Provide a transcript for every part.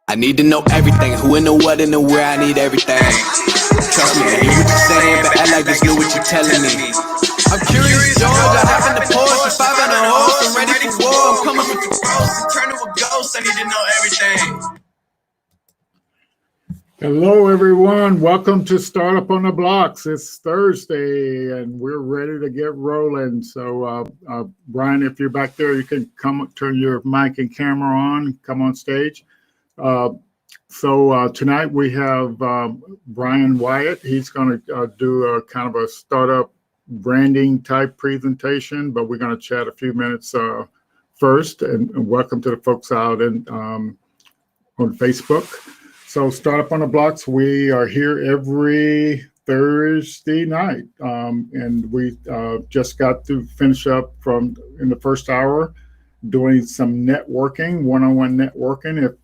I need to know everything, who and the what and the where, I need everything. Trust me, I hear what you're saying, but act like it's new what you're telling me. I'm curious, George, I hop in the Porsche, 5 on a horse, I'm ready for war, I'm coming with the gross, and turn to a ghost, I need to know everything. Hello, everyone. Welcome to Startup on the Blocks. It's Thursday, and we're ready to get rolling. So, Brian, if you're back there, you can come turn your mic and camera on, come on stage. So tonight we have Brian Wyatt. He's going to do a kind of a startup branding type presentation, but we're going to chat a few minutes first. And welcome to the folks out on Facebook. So Startup on the Blocks, we are here every Thursday night, and we just got to finish up from in the first hour doing some networking, one-on-one networking,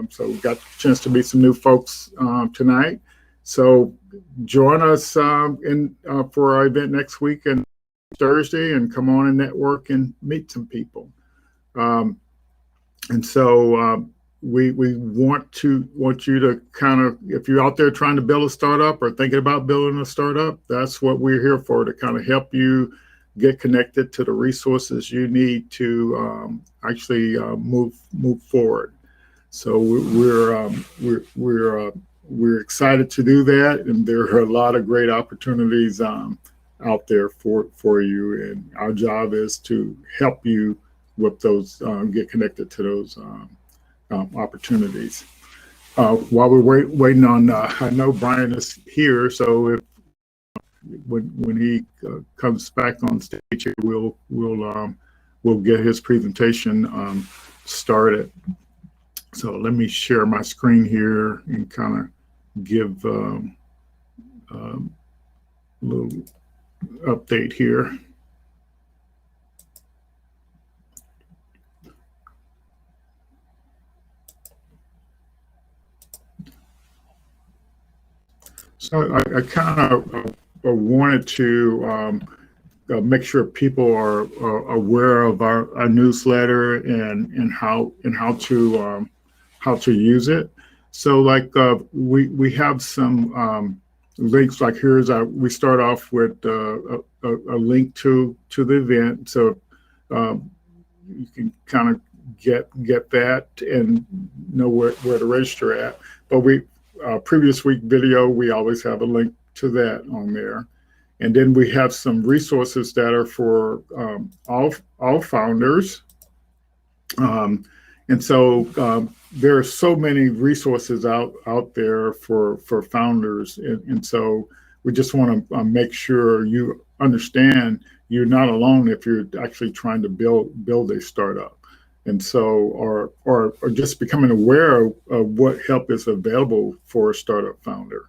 so we got a chance to meet some new folks tonight. So join us for our event next week and Thursday, and come on and network and meet some people. And so we want you to kind of, if you're out there trying to build a startup or thinking about building a startup, that's what we're here for, to kind of help you get connected to the resources you need to actually move forward. So we're excited to do that, and there are a lot of great opportunities out there for you, and our job is to help you with those, get connected to those opportunities. While we're waiting on, I know Brian is here, so if when he comes back on stage here, we'll get his presentation started. So let me share my screen here and kind of give a little update here. So I kind of wanted to make sure people are aware of our newsletter and how to use it. So like we have some links. Like we start off with a link to the event, so you can kind of get that and know where to register at. But previous week video, we always have a link to that on there. And then we have some resources that are for all founders. And so there are so many resources out there for founders. And so we just want to make sure you understand you're not alone if you're actually trying to build a startup. And so, or just becoming aware of what help is available for a startup founder.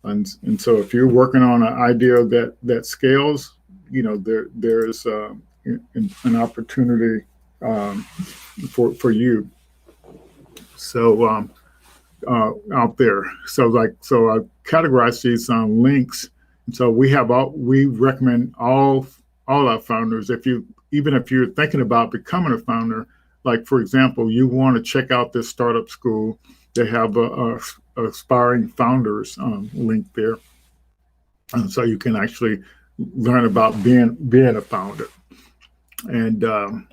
And so if you're working on an idea that scales, there's an opportunity for you. So out there. So I categorize these links. And so we recommend all our founders, even if you're thinking about becoming a founder, like for example, you want to check out this startup school. They have a aspiring founders link there, so you can actually learn about being a founder. And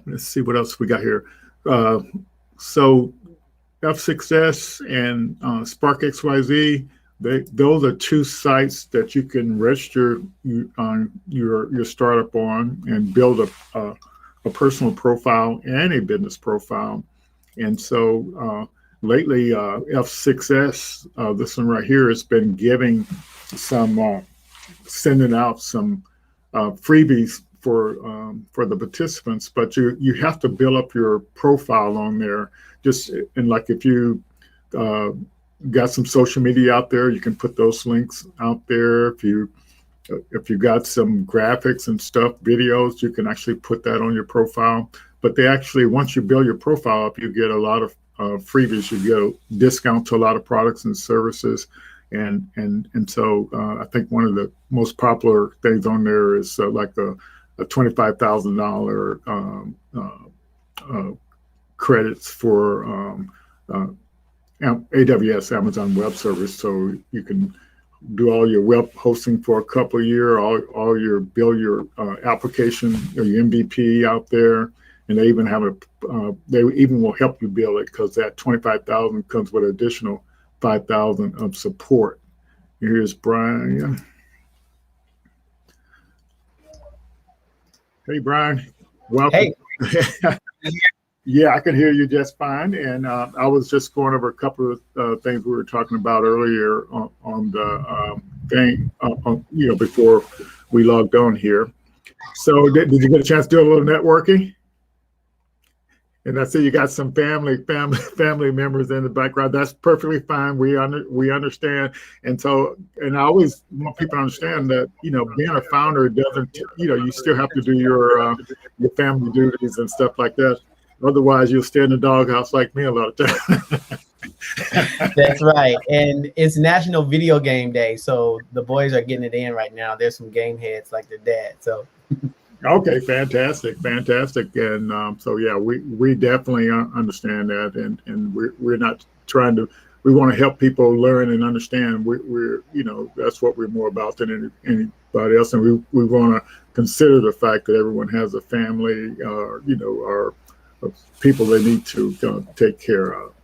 let's see what else we got here. So F Success and Spark XYZ, those are two sites that you can register on your startup on and build a personal profile and a business profile. And so lately, F Success, this one right here, has been giving sending out some freebies for the participants, but you have to build up your profile on there. And like if you got some social media out there, you can put those links out there. If you got some graphics and stuff, videos, you can actually put that on your profile. But they actually, once you build your profile up, you get a lot of freebies. You get a discount to a lot of products and services. And so I think one of the most popular things on there is like a $25,000 credits for AWS, Amazon Web Service. So you can do all your web hosting for a couple of years, build your application or your MVP out there. And they even they even will help you build it, because that $25,000 comes with additional $5,000 of support. Here's Brian. Hey, Brian. Welcome. Hey. Yeah, I can hear you just fine. And I was just going over a couple of things we were talking about earlier on the thing, before we logged on here. So did you get a chance to do a little networking? And I see you got some family members in the background. That's perfectly fine. We understand. And so, and I always want people to understand that, you know, being a founder doesn't, you know, you still have to do your family duties and stuff like that. Otherwise, you'll stay in the doghouse like me a lot of times. That's right. And it's National Video Game Day, so the boys are getting it in right now. There's some game heads like their dad. So. Okay, fantastic. And so, yeah, we definitely understand that, and we're not trying to. We want to help people learn and understand. We're you know, that's what we're more about than anybody else, and we want to consider the fact that everyone has a family, you know, or people they need to take care of.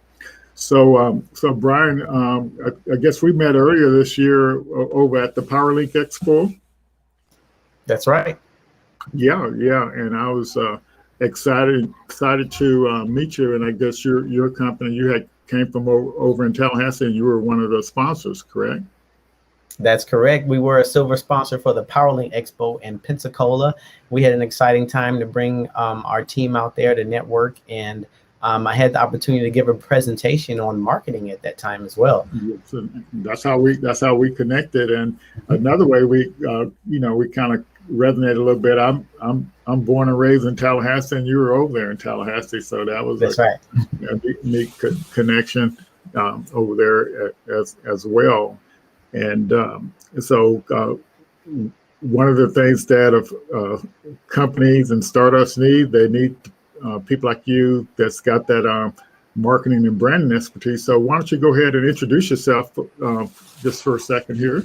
So, Brian, I guess we met earlier this year over at the PowerLink Expo. That's right. Yeah, and I was excited to meet you. And I guess your company, you came from over in Tallahassee, and you were one of the sponsors, correct? That's correct. We were a silver sponsor for the PowerLink Expo in Pensacola. We had an exciting time to bring our team out there to network, and I had the opportunity to give a presentation on marketing at that time as well. So that's how we connected. And another way we you know, we kind of resonate a little bit. I'm born and raised in Tallahassee, and you were over there in Tallahassee, so that was right. A neat connection over there as well. And so one of the things that companies and startups they need people like you that's got that marketing and branding expertise. So why don't you go ahead and introduce yourself just for a second here?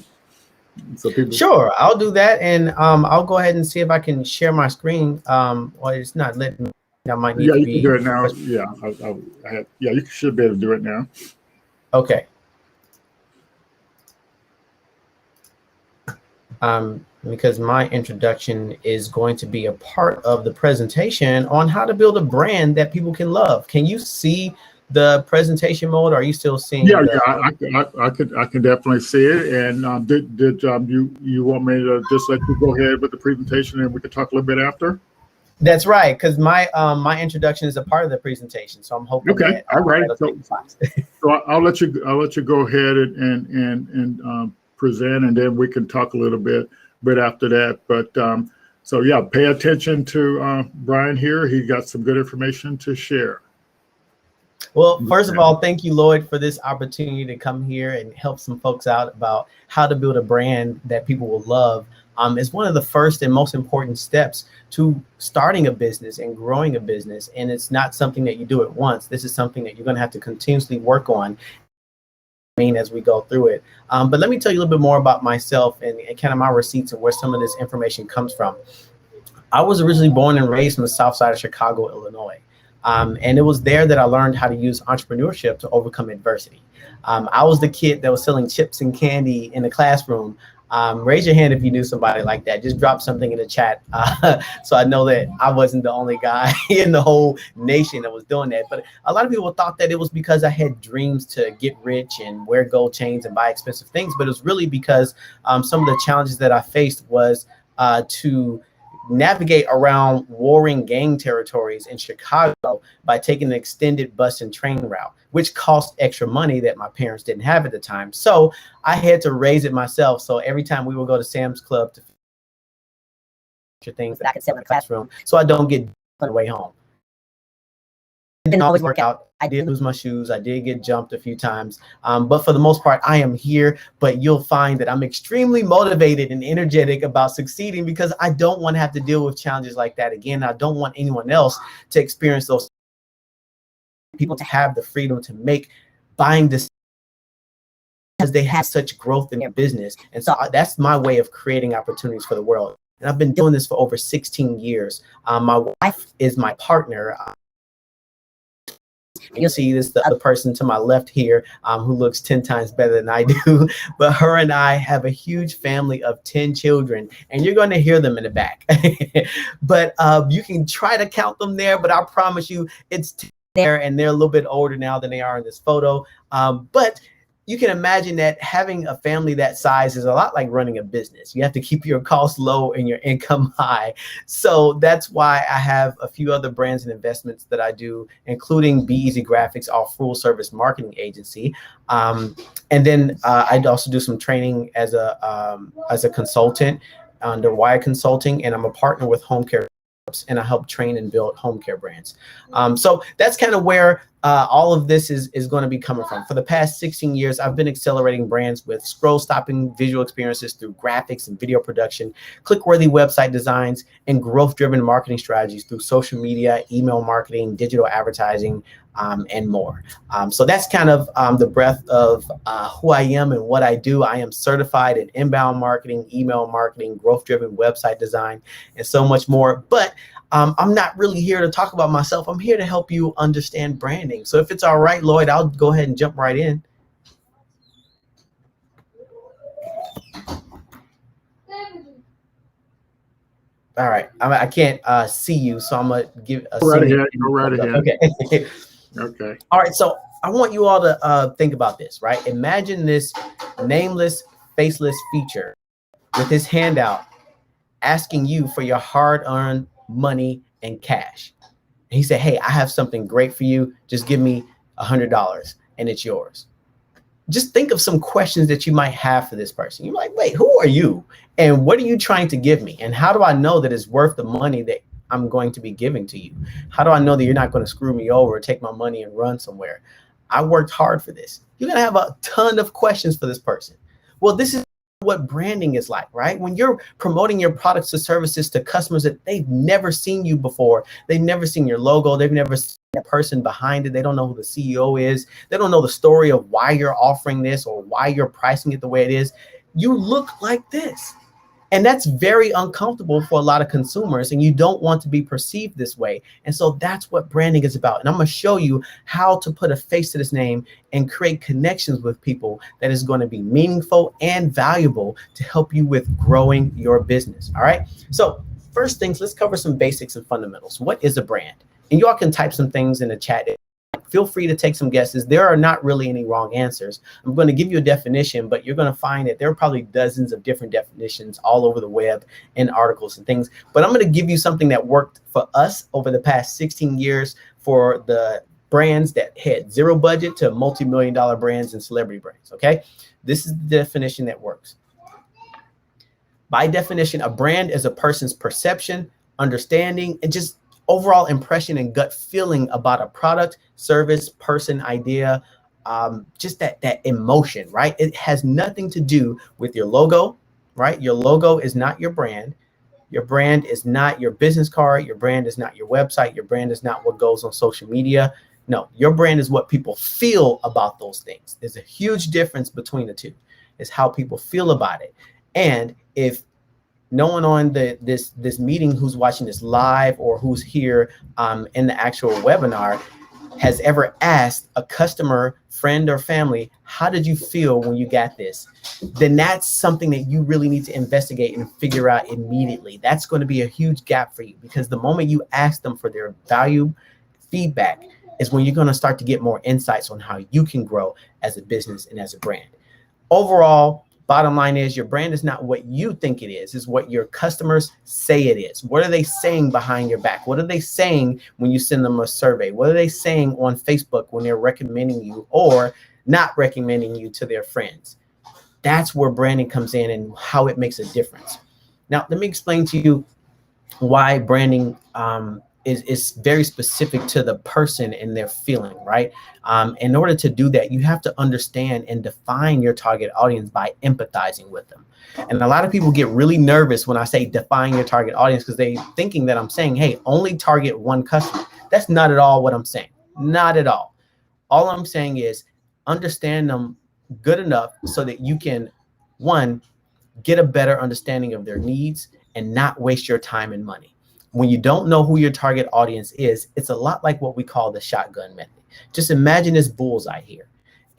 So people. Sure, I'll do that, and I'll go ahead and see if I can share my screen. Well, it's not letting me. I might need to be. You can do it now. Yeah, you should be able to do it now. Okay. Because my introduction is going to be a part of the presentation on how to build a brand that people can love. Can you see the presentation mode? Or are you still seeing? Yeah, I can definitely see it. And did you want me to just let you go ahead with the presentation, and we can talk a little bit after? That's right, because my introduction is a part of the presentation, so I'm hoping. Okay, all right. So I'll let you go ahead and present, and then we can talk a little bit after that. But so yeah, pay attention to Brian here. He got some good information to share. Well, first of all, thank you, Lloyd, for this opportunity to come here and help some folks out about how to build a brand that people will love. It's one of the first and most important steps to starting a business and growing a business. And it's not something that you do at once. This is something that you're going to have to continuously work on as we go through it. But let me tell you a little bit more about myself and kind of my receipts and where some of this information comes from. I was originally born and raised in the south side of Chicago, Illinois. And it was there that I learned how to use entrepreneurship to overcome adversity. I was the kid that was selling chips and candy in the classroom. Raise your hand if you knew somebody like that. Just drop something in the chat so I know that I wasn't the only guy in the whole nation that was doing that. But a lot of people thought that it was because I had dreams to get rich and wear gold chains and buy expensive things. But it was really because some of the challenges that I faced was to navigate around warring gang territories in Chicago by taking an extended bus and train route, which cost extra money that my parents didn't have at the time. So I had to raise it myself. So every time we would go to Sam's Club to things that I could sell in the classroom so I don't get on the way home. It didn't always work out. I did lose my shoes. I did get jumped a few times. But for the most part, I am here. But you'll find that I'm extremely motivated and energetic about succeeding because I don't want to have to deal with challenges like that again. I don't want anyone else to experience those. People to have the freedom to make buying decisions because they have such growth in their business. And so that's my way of creating opportunities for the world. And I've been doing this for over 16 years. My wife is my partner. You'll see this, the other person to my left here who looks 10 times better than I do. But her and I have a huge family of 10 children, and you're going to hear them in the back. But you can try to count them there, but I promise you it's 10 there, and they're a little bit older now than they are in this photo. But you can imagine that having a family that size is a lot like running a business. You have to keep your costs low and your income high. So that's why I have a few other brands and investments that I do, including Be Easy Graphics, our full service marketing agency. And then I also do some training as a consultant under Wire Consulting, and I'm a partner with Home Care, and I help train and build home care brands. So that's kind of where all of this is going to be coming from. For the past 16 years, I've been accelerating brands with scroll-stopping visual experiences through graphics and video production, click-worthy website designs, and growth-driven marketing strategies through social media, email marketing, digital advertising, and more. So that's kind of the breadth of who I am and what I do. I am certified in inbound marketing, email marketing, growth-driven website design, and so much more. But I'm not really here to talk about myself. I'm here to help you understand branding. So if it's all right, Lloyd, I'll go ahead and jump right in. All right, I can't see you, so I'm gonna give a Go right ahead. Go right ahead. Okay. Okay. All right, so I want you all to think about this, right? Imagine this nameless, faceless feature with his hand out asking you for your hard-earned money and cash. And he said, hey, I have something great for you. Just give me $100 and it's yours. Just think of some questions that you might have for this person. You're like, wait, who are you? And what are you trying to give me? And how do I know that it's worth the money that I'm going to be giving to you? How do I know that you're not going to screw me over, take my money and run somewhere? I worked hard for this. You're going to have a ton of questions for this person. Well, this is what branding is like, right? When you're promoting your products or services to customers that they've never seen you before, they've never seen your logo, they've never seen the person behind it, they don't know who the CEO is, they don't know the story of why you're offering this or why you're pricing it the way it is, you look like this. And that's very uncomfortable for a lot of consumers, and you don't want to be perceived this way. And so that's what branding is about. And I'm going to show you how to put a face to this name and create connections with people that is going to be meaningful and valuable to help you with growing your business. All right. So first things, let's cover some basics and fundamentals. What is a brand? And y'all can type some things in the chat. Feel free to take some guesses. There are not really any wrong answers. I'm going to give you a definition, but you're going to find that there are probably dozens of different definitions all over the web in articles and things. But I'm going to give you something that worked for us over the past 16 years for the brands that had zero budget to multi-million-dollar brands and celebrity brands. Okay, this is the definition that works. By definition, a brand is a person's perception, understanding, and just overall impression and gut feeling about a product, service, person, idea, just that emotion, right? It has nothing to do with your logo, right? Your logo is not your brand. Your brand is not your business card. Your brand is not your website. Your brand is not what goes on social media. No, your brand is what people feel about those things. There's a huge difference between the two. It's how people feel about it. And if no one on this meeting who's watching this live or who's here in the actual webinar has ever asked a customer, friend, or family, how did you feel when you got this? Then that's something that you really need to investigate and figure out immediately. That's going to be a huge gap for you, because the moment you ask them for their value feedback is when you're going to start to get more insights on how you can grow as a business and as a brand. Overall, bottom line is your brand is not what you think it is. It's what your customers say it is. What are they saying behind your back? What are they saying when you send them a survey? What are they saying on Facebook when they're recommending you or not recommending you to their friends? That's where branding comes in and how it makes a difference. Now, let me explain to you why branding is very specific to the person and their feeling, right? In order to do that, you have to understand and define your target audience by empathizing with them. And a lot of people get really nervous when I say define your target audience, because they're thinking that I'm saying, hey, only target one customer. That's not at all what I'm saying. Not at all. All I'm saying is understand them good enough so that you can, one, get a better understanding of their needs and not waste your time and money. When you don't know who your target audience is, it's a lot like what we call the shotgun method. Just imagine this bullseye here.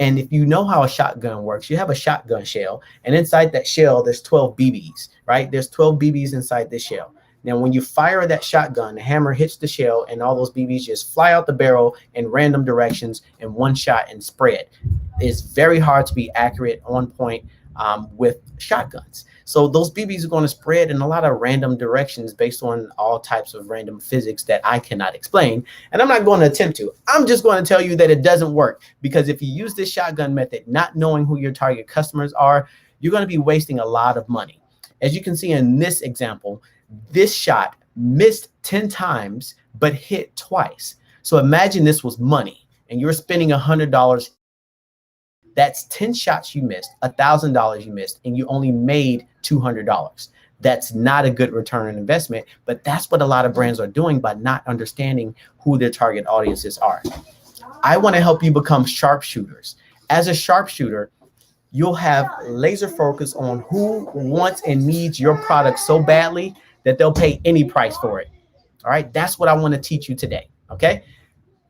And if you know how a shotgun works, you have a shotgun shell, and inside that shell, there's 12 BBs, right? There's 12 BBs inside this shell. Now, when you fire that shotgun, the hammer hits the shell and all those BBs just fly out the barrel in random directions in one shot and spread. It's very hard to be accurate on point with shotguns. So those BBs are going to spread in a lot of random directions based on all types of random physics that I cannot explain. And I'm not going to attempt to. I'm just going to tell you that it doesn't work, because if you use this shotgun method, not knowing who your target customers are, you're going to be wasting a lot of money. As you can see in this example, this shot missed 10 times, but hit twice. So imagine this was money and you're spending $100. That's 10 shots you missed, $1,000 you missed, and you only made $200. That's not a good return on investment, but that's what a lot of brands are doing by not understanding who their target audiences are. I want to help you become sharpshooters. As a sharpshooter, you'll have laser focus on who wants and needs your product so badly that they'll pay any price for it. All right, that's what I want to teach you today. Okay.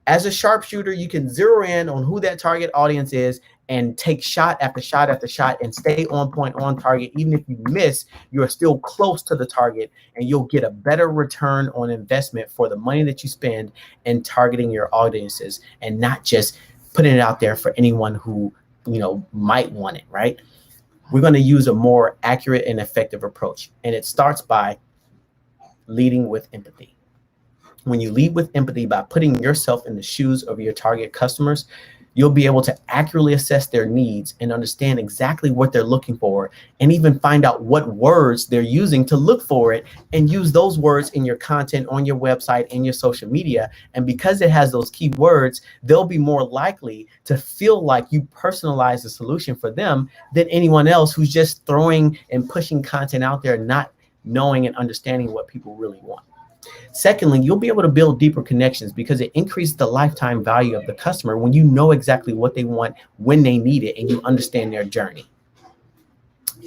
As a sharpshooter, you can zero in on who that target audience is and take shot after shot after shot and stay on point, on target. Even if you miss, you're still close to the target, and you'll get a better return on investment for the money that you spend in targeting your audiences and not just putting it out there for anyone who, you know, might want it, right? We're going to use a more accurate and effective approach. And it starts by leading with empathy. When you lead with empathy by putting yourself in the shoes of your target customers, you'll be able to accurately assess their needs and understand exactly what they're looking for, and even find out what words they're using to look for it, and use those words in your content on your website and your social media. And because it has those key words, they'll be more likely to feel like you personalize the solution for them than anyone else who's just throwing and pushing content out there, not knowing and understanding what people really want. Secondly, you'll be able to build deeper connections because it increases the lifetime value of the customer when you know exactly what they want, when they need it, and you understand their journey.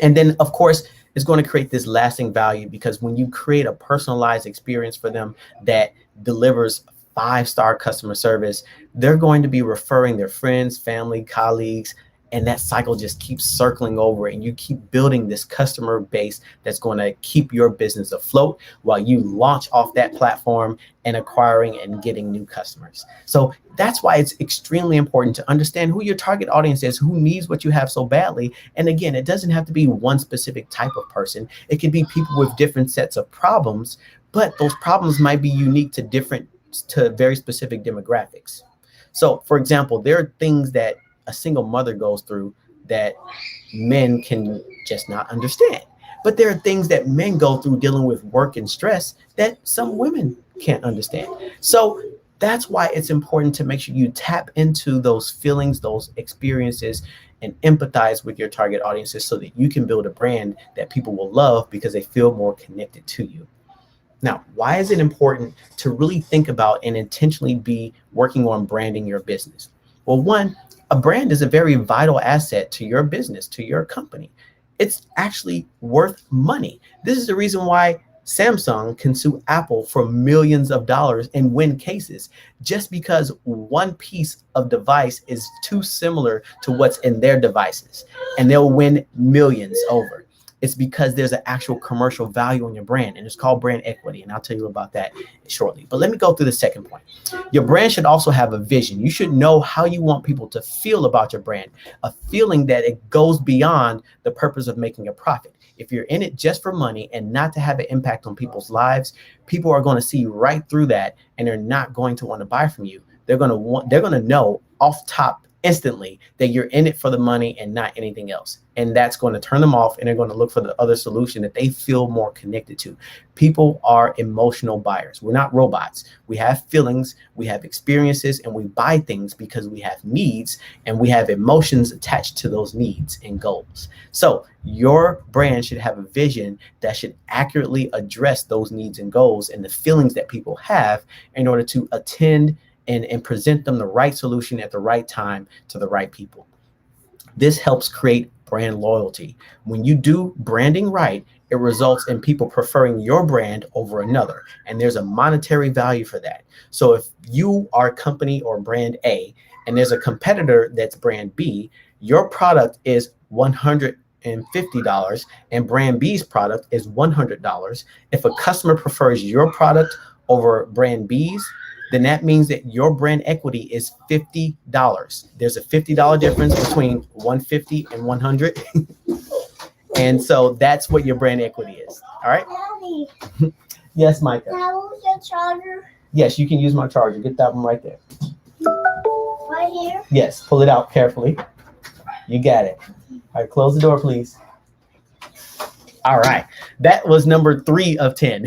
And then, of course, it's going to create this lasting value, because when you create a personalized experience for them that delivers 5-star customer service, they're going to be referring their friends, family, colleagues, and that cycle just keeps circling over, and you keep building this customer base that's going to keep your business afloat while you launch off that platform and acquiring and getting new customers. So that's why it's extremely important to understand who your target audience is, who needs what you have so badly. And again, it doesn't have to be one specific type of person. It can be people with different sets of problems, but those problems might be unique to very specific demographics. So for example, there are things that a single mother goes through that men can just not understand. But there are things that men go through dealing with work and stress that some women can't understand. So that's why it's important to make sure you tap into those feelings, those experiences, and empathize with your target audiences so that you can build a brand that people will love because they feel more connected to you. Now, why is it important to really think about and intentionally be working on branding your business? Well, one, a brand is a very vital asset to your business, to your company. It's actually worth money. This is the reason why Samsung can sue Apple for millions of dollars and win cases, just because one piece of device is too similar to what's in their devices, and they'll win millions over. It's because there's an actual commercial value in your brand, and it's called brand equity. And I'll tell you about that shortly. But let me go through the second point. Your brand should also have a vision. You should know how you want people to feel about your brand, a feeling that it goes beyond the purpose of making a profit. If you're in it just for money and not to have an impact on people's lives, people are going to see right through that, and they're not going to want to buy from you. They're going to know off top instantly that you're in it for the money and not anything else. And that's going to turn them off, and they're going to look for the other solution that they feel more connected to. People are emotional buyers. We're not robots. We have feelings, we have experiences, and we buy things because we have needs, and we have emotions attached to those needs and goals. So your brand should have a vision that should accurately address those needs and goals and the feelings that people have in order to attend and present them the right solution at the right time to the right people. This helps create brand loyalty. When you do branding right, it results in people preferring your brand over another, and there's a monetary value for that. So if you are company or brand A and there's a competitor that's brand B, your product is 100 $150 and brand B's product is $100, if a customer prefers your product over brand B's, then that means that your brand equity is $50. There's a $50 difference between 150 and 100. And so that's what your brand equity is. All right. Daddy, Yes, Micah. how was your charger? Yes, you can use my charger. Get that one right there. Right here? Yes, pull it out carefully. You got it. All right, close the door, please. All right, that was number 3 of 10.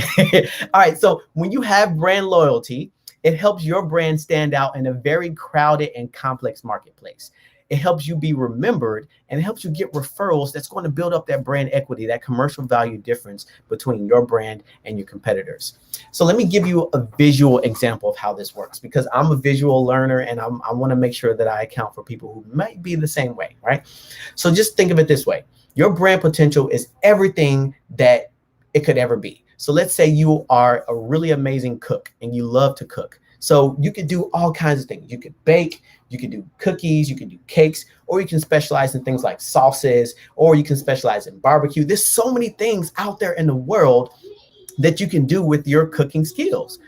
All right, so when you have brand loyalty, it helps your brand stand out in a very crowded and complex marketplace. It helps you be remembered, and it helps you get referrals that's going to build up that brand equity, that commercial value difference between your brand and your competitors. So let me give you a visual example of how this works, because I'm a visual learner and I want to make sure that I account for people who might be the same way, right? So just think of it this way. Your brand potential is everything that it could ever be. So let's say you are a really amazing cook and you love to cook. So you could do all kinds of things. You could bake, you can do cookies, you can do cakes, or you can specialize in things like sauces, or you can specialize in barbecue. There's so many things out there in the world that you can do with your cooking skills.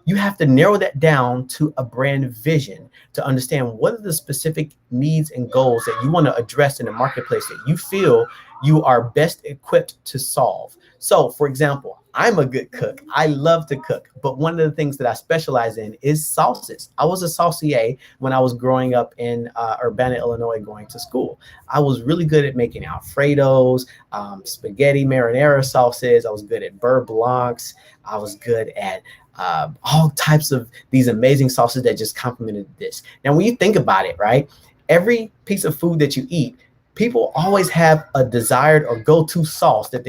You have to narrow that down to a brand vision to understand what are the specific needs and goals that you want to address in the marketplace that you feel you are best equipped to solve. So, for example, I'm a good cook. I love to cook, but one of the things that I specialize in is sauces. I was a saucier when I was growing up in Urbana, Illinois, going to school. I was really good at making Alfredos, spaghetti marinara sauces. I was good at beurre blancs. I was good at all types of these amazing sauces that just complemented this. Now, when you think about it, right, every piece of food that you eat, people always have a desired or go-to sauce that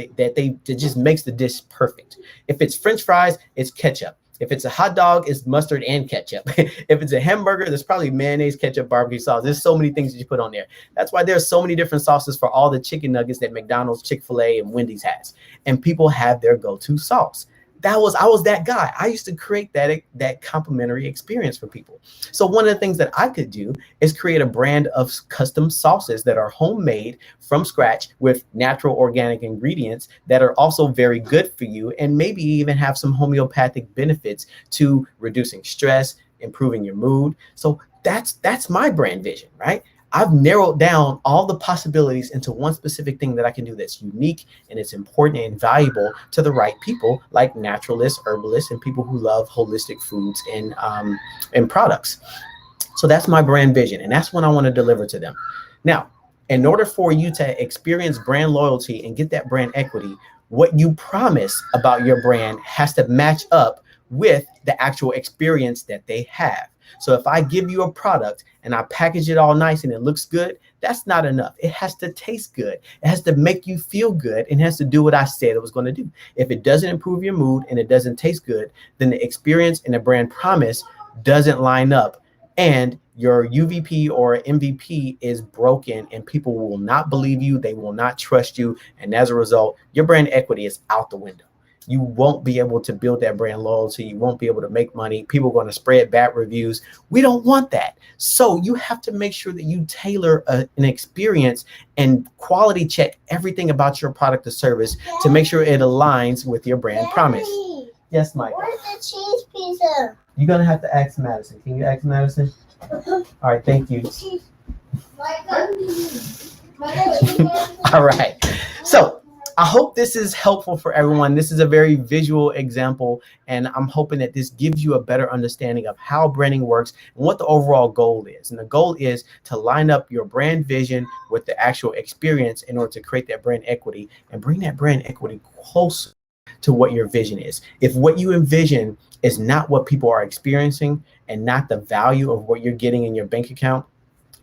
just makes the dish perfect. If it's French fries, it's ketchup. If it's a hot dog, it's mustard and ketchup. If it's a hamburger, there's probably mayonnaise, ketchup, barbecue sauce. There's so many things that you put on there. That's why there's so many different sauces for all the chicken nuggets that McDonald's, Chick-fil-A, and Wendy's has. And people have their go-to sauce. I was that guy. I used to create that complimentary experience for people. So one of the things that I could do is create a brand of custom sauces that are homemade from scratch with natural organic ingredients that are also very good for you, and maybe even have some homeopathic benefits to reducing stress, improving your mood. So that's my brand vision, right? I've narrowed down all the possibilities into one specific thing that I can do that's unique and it's important and valuable to the right people, like naturalists, herbalists, and people who love holistic foods and products. So that's my brand vision, and that's what I want to deliver to them. Now, in order for you to experience brand loyalty and get that brand equity, what you promise about your brand has to match up with the actual experience that they have. So if I give you a product and I package it all nice and it looks good, that's not enough. It has to taste good. It has to make you feel good, and it has to do what I said it was going to do. If it doesn't improve your mood and it doesn't taste good, then the experience and the brand promise doesn't line up, and your UVP or MVP is broken, and people will not believe you. They will not trust you. And as a result, your brand equity is out the window. You won't be able to build that brand loyalty. You won't be able to make money. People are going to spread bad reviews. We don't want that. So you have to make sure that you tailor an experience and quality check everything about your product or service to make sure it aligns with your brand promise. Yes, Mike. Where's the cheese pizza? You're going to have to ask Madison. Can you ask Madison? All right, thank you. All right. So I hope this is helpful for everyone. This is a very visual example, and I'm hoping that this gives you a better understanding of how branding works and what the overall goal is. And the goal is to line up your brand vision with the actual experience in order to create that brand equity and bring that brand equity closer to what your vision is. If what you envision is not what people are experiencing and not the value of what you're getting in your bank account,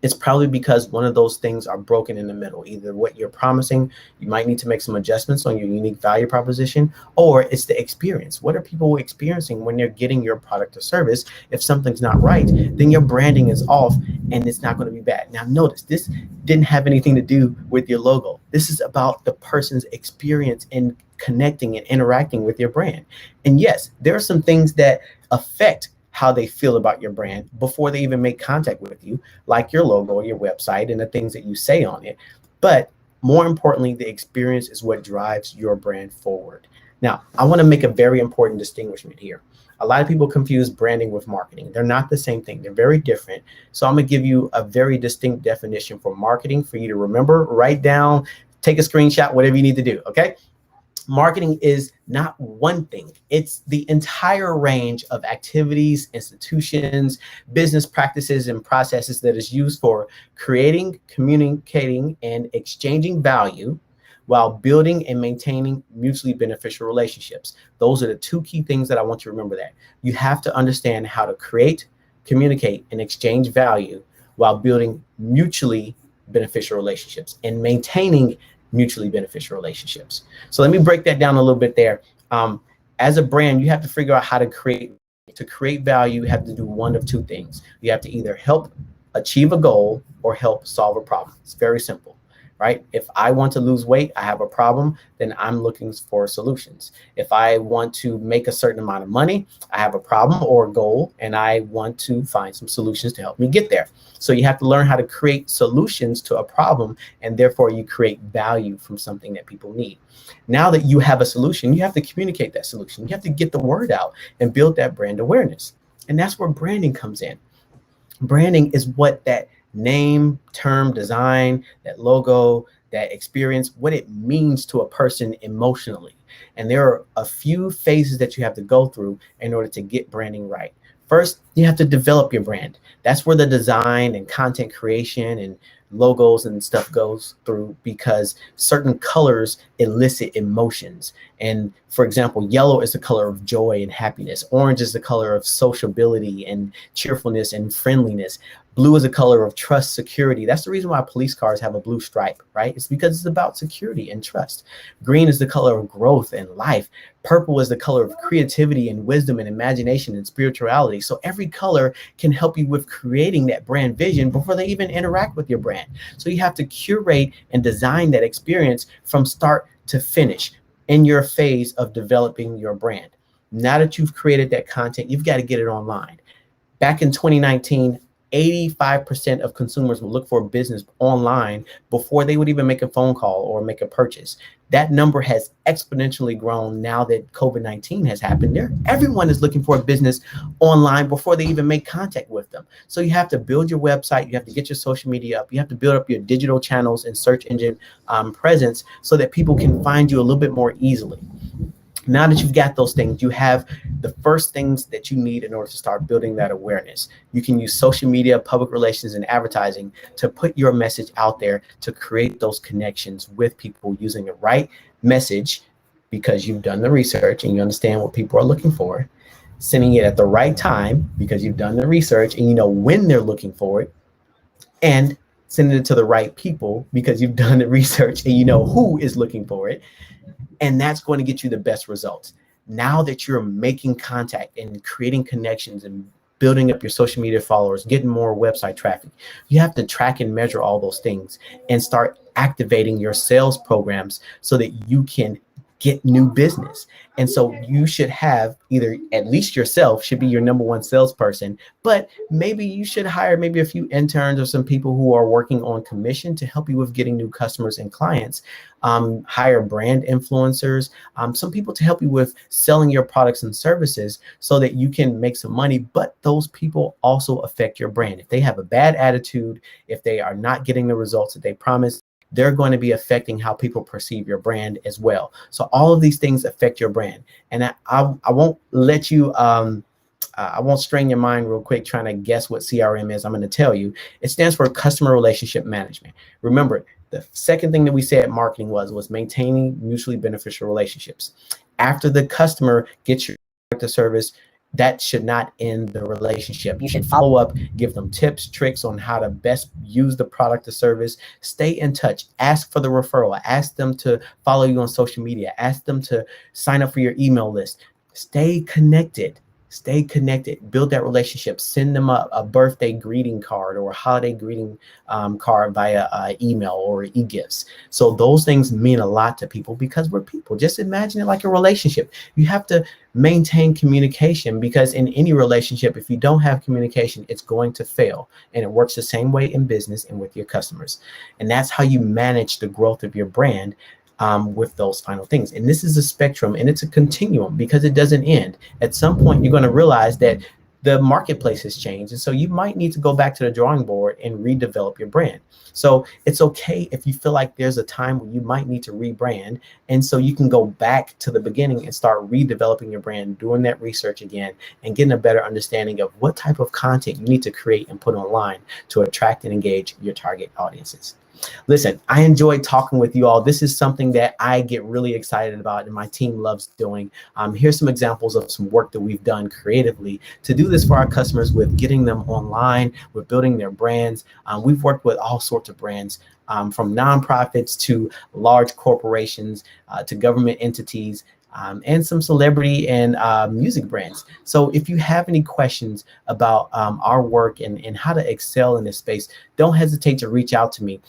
it's probably because one of those things are broken in the middle. Either what you're promising, you might need to make some adjustments on your unique value proposition, or it's the experience. What are people experiencing when they're getting your product or service? If something's not right, then your branding is off and it's not going to be bad. Now notice, this didn't have anything to do with your logo. This is about the person's experience in connecting and interacting with your brand. And yes, there are some things that affect how they feel about your brand before they even make contact with you, like your logo or your website and the things that you say on it. But More importantly, the experience is what drives your brand forward. Now, I want to make a very important distinguishment here. A lot of people confuse branding with marketing. They're not the same thing. They're very different. So I'm going to give you a very distinct definition for marketing for you to remember, write down, take a screenshot, whatever you need to do, okay? Marketing is not one thing. It's the entire range of activities, institutions, business practices, and processes that is used for creating, communicating, and exchanging value while building and maintaining mutually beneficial relationships. Those are the two key things that I want you to remember. That you have to understand how to create, communicate, and exchange value while building mutually beneficial relationships and maintaining mutually beneficial relationships. So let me break that down a little bit there. As a brand, you have to figure out how to create. To create value, you have to do one of two things. You have to either help achieve a goal or help solve a problem. It's very simple, right? If I want to lose weight, I have a problem, then I'm looking for solutions. If I want to make a certain amount of money, I have a problem or a goal, and I want to find some solutions to help me get there. So you have to learn how to create solutions to a problem, and therefore you create value from something that people need. Now that you have a solution, you have to communicate that solution. You have to get the word out and build that brand awareness. And that's where branding comes in. Branding is what that name, term, design, that logo, that experience, what it means to a person emotionally. And there are a few phases that you have to go through in order to get branding right. First, you have to develop your brand. That's where the design and content creation and logos and stuff goes through, because certain colors elicit emotions. And for example, yellow is the color of joy and happiness. Orange is the color of sociability and cheerfulness and friendliness. Blue is a color of trust, security. That's the reason why police cars have a blue stripe, right? It's because it's about security and trust. Green is the color of growth and life. Purple is the color of creativity and wisdom and imagination and spirituality. So every color can help you with creating that brand vision before they even interact with your brand. So you have to curate and design that experience from start to finish in your phase of developing your brand. Now that you've created that content, you've got to get it online. Back in 2019, 85% of consumers would look for a business online before they would even make a phone call or make a purchase. That number has exponentially grown now that COVID-19 has happened. Everyone is looking for a business online before they even make contact with them. So you have to build your website. You have to get your social media up. You have to build up your digital channels and search engine presence so that people can find you a little bit more easily. Now that you've got those things, you have the first things that you need in order to start building that awareness. You can use social media, public relations, and advertising to put your message out there to create those connections with people using the right message, because you've done the research and you understand what people are looking for. Sending it at the right time because you've done the research and you know when they're looking for it. And sending it to the right people because you've done the research and you know who is looking for it. And that's going to get you the best results. Now that you're making contact and creating connections and building up your social media followers, getting more website traffic, you have to track and measure all those things and start activating your sales programs so that you can get new business. And so you should have either, at least yourself should be your number one salesperson, but maybe you should hire maybe a few interns or some people who are working on commission to help you with getting new customers and clients. Hire brand influencers, some people to help you with selling your products and services so that you can make some money. But those people also affect your brand. If they have a bad attitude, if they are not getting the results that they promised, they're going to be affecting how people perceive your brand as well. So all of these things affect your brand. And I won't let you, I won't strain your mind real quick trying to guess what CRM is. I'm going to tell you. It stands for Customer Relationship Management. Remember, the second thing that we said marketing was maintaining mutually beneficial relationships. After the customer gets your product or service, that should not end the relationship. You should follow up, give them tips, tricks on how to best use the product or service. Stay in touch. Ask for the referral. Ask them to follow you on social media. Ask them to sign up for your email list. Stay connected. Stay connected, build that relationship, send them a birthday greeting card or a holiday greeting card via email or e-gifts. So those things mean a lot to people because we're people. Just imagine it like a relationship. You have to maintain communication, because in any relationship, if you don't have communication, it's going to fail. And it works the same way in business and with your customers. And that's how you manage the growth of your brand, with those final things. And this is a spectrum, and it's a continuum because it doesn't end. At some point, you're going to realize that the marketplace has changed. And so you might need to go back to the drawing board and redevelop your brand. So it's okay if you feel like there's a time when you might need to rebrand. And so you can go back to the beginning and start redeveloping your brand, doing that research again, and getting a better understanding of what type of content you need to create and put online to attract and engage your target audiences. Listen, I enjoyed talking with you all. This is something that I get really excited about and my team loves doing. Here's some examples of some work that we've done creatively to do this for our customers, with getting them online, with building their brands. We've worked with all sorts of brands, from nonprofits to large corporations, to government entities, and some celebrity and music brands. So if you have any questions about our work and how to excel in this space, don't hesitate to reach out to me.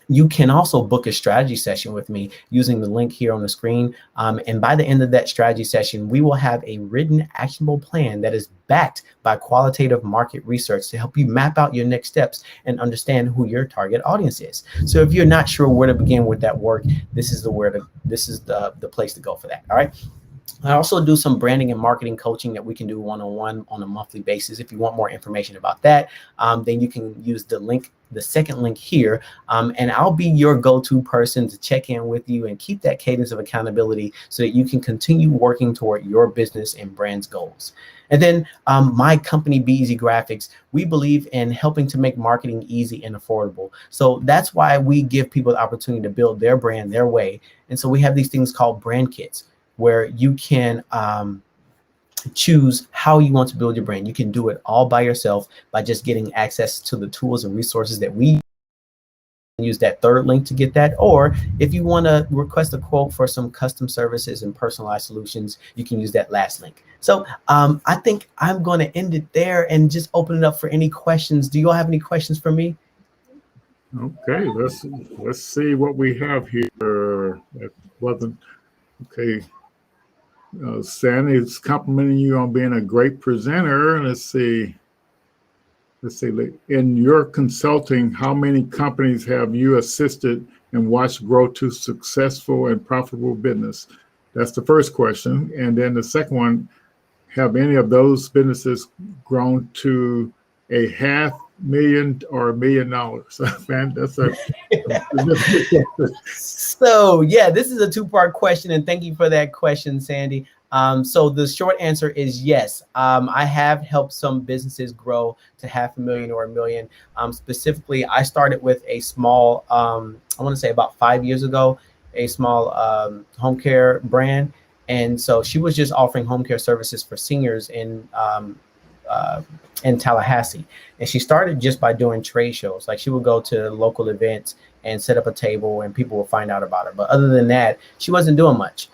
You can also book a strategy session with me using the link here on the screen. And by the end of that strategy session, we will have a written actionable plan that is backed by qualitative market research to help you map out your next steps and understand who your target audience is. So if you're not sure where to begin with that work, this is the place to go for that. All right. I also do some branding and marketing coaching that we can do one-on-one on a monthly basis. If you want more information about that, then you can use the link, the second link here, and I'll be your go-to person to check in with you and keep that cadence of accountability so that you can continue working toward your business and brand's goals. And then my company, Be Easy Graphics, we believe in helping to make marketing easy and affordable. So that's why we give people the opportunity to build their brand their way. And so we have these things called brand kits, where you can choose how you want to build your brand. You can do it all by yourself by just getting access to the tools and resources that we use. That third link to get that. Or if you want to request a quote for some custom services and personalized solutions, you can use that last link. So I think I'm going to end it there and just open it up for any questions. Do you all have any questions for me? Okay, let's see what we have here. It wasn't okay. Sandy is complimenting you on being a great presenter. Let's see. In your consulting, how many companies have you assisted and watched grow to successful and profitable business? That's the first question. And then the second one, have any of those businesses grown to $500,000 or $1 million? Man, that's a So yeah, this is a two-part question, and thank you for that question, Sandy. So the short answer is yes. I have helped some businesses grow to $500,000 or $1 million. Specifically, I started with a small, I want to say about 5 years ago, a small home care brand. And so she was just offering home care services for seniors in Tallahassee. And she started just by doing trade shows. Like, she would go to local events and set up a table and people would find out about her. But other than that, she wasn't doing much.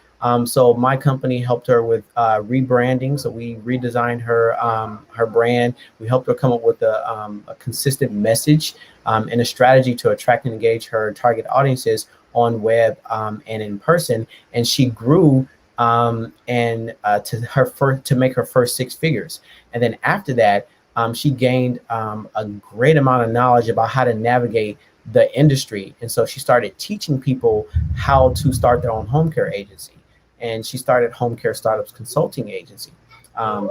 So my company helped her with rebranding. So we redesigned her brand. We helped her come up with a consistent message and a strategy to attract and engage her target audiences on web and in person. And she grew to make her first 6 figures. And then after that, she gained a great amount of knowledge about how to navigate the industry. And so she started teaching people how to start their own home care agency. And she started Home Care Startups Consulting Agency. And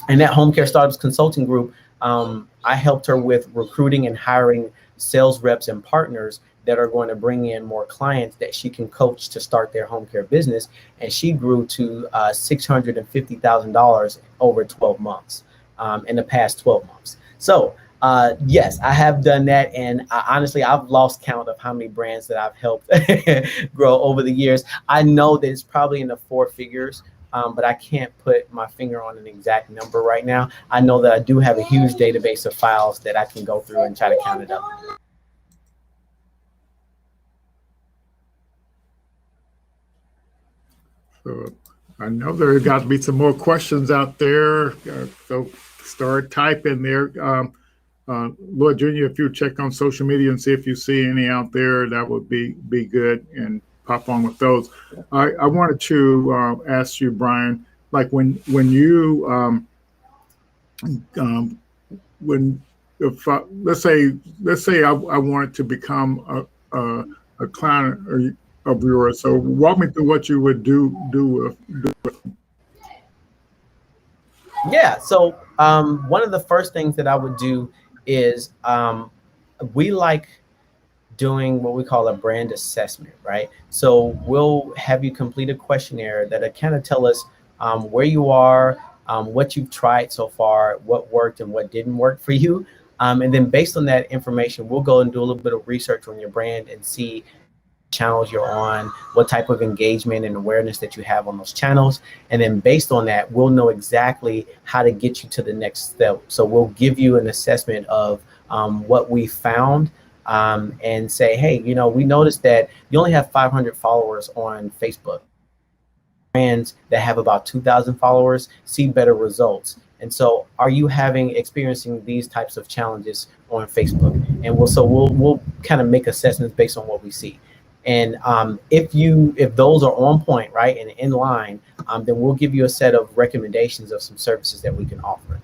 that Home Care Startups Consulting Group, I helped her with recruiting and hiring sales reps and partners that are going to bring in more clients that she can coach to start their home care business. And she grew to $650,000 over 12 months, in the past 12 months. So yes, I have done that. And honestly, I've lost count of how many brands that I've helped grow over the years. I know that it's probably in the 4 figures, but I can't put my finger on an exact number right now. I know that I do have a huge database of files that I can go through and try to count it up. So I know there got to be some more questions out there, so start typing there. Lord Junior, if you check on social media and see if you see any out there, that would be good, and pop on with those. I wanted to ask you, Brian, like when you when if let's say I wanted to become a client of yours, so walk me through what you would do. Yeah. So one of the first things that I would do is we like doing what we call a brand assessment, right? So we'll have you complete a questionnaire that'll kind of tell us where you are, what you've tried so far, what worked and what didn't work for you. And then based on that information, we'll go and do a little bit of research on your brand and see channels you're on, what type of engagement and awareness that you have on those channels. And then based on that, we'll know exactly how to get you to the next step. So we'll give you an assessment of what we found and say, hey, you know, we noticed that you only have 500 followers on Facebook. Brands that have about 2,000 followers see better results. And so are you experiencing these types of challenges on Facebook? And we'll kind of make assessments based on what we see. And if those are on point, right, and in line, then we'll give you a set of recommendations of some services that we can offer.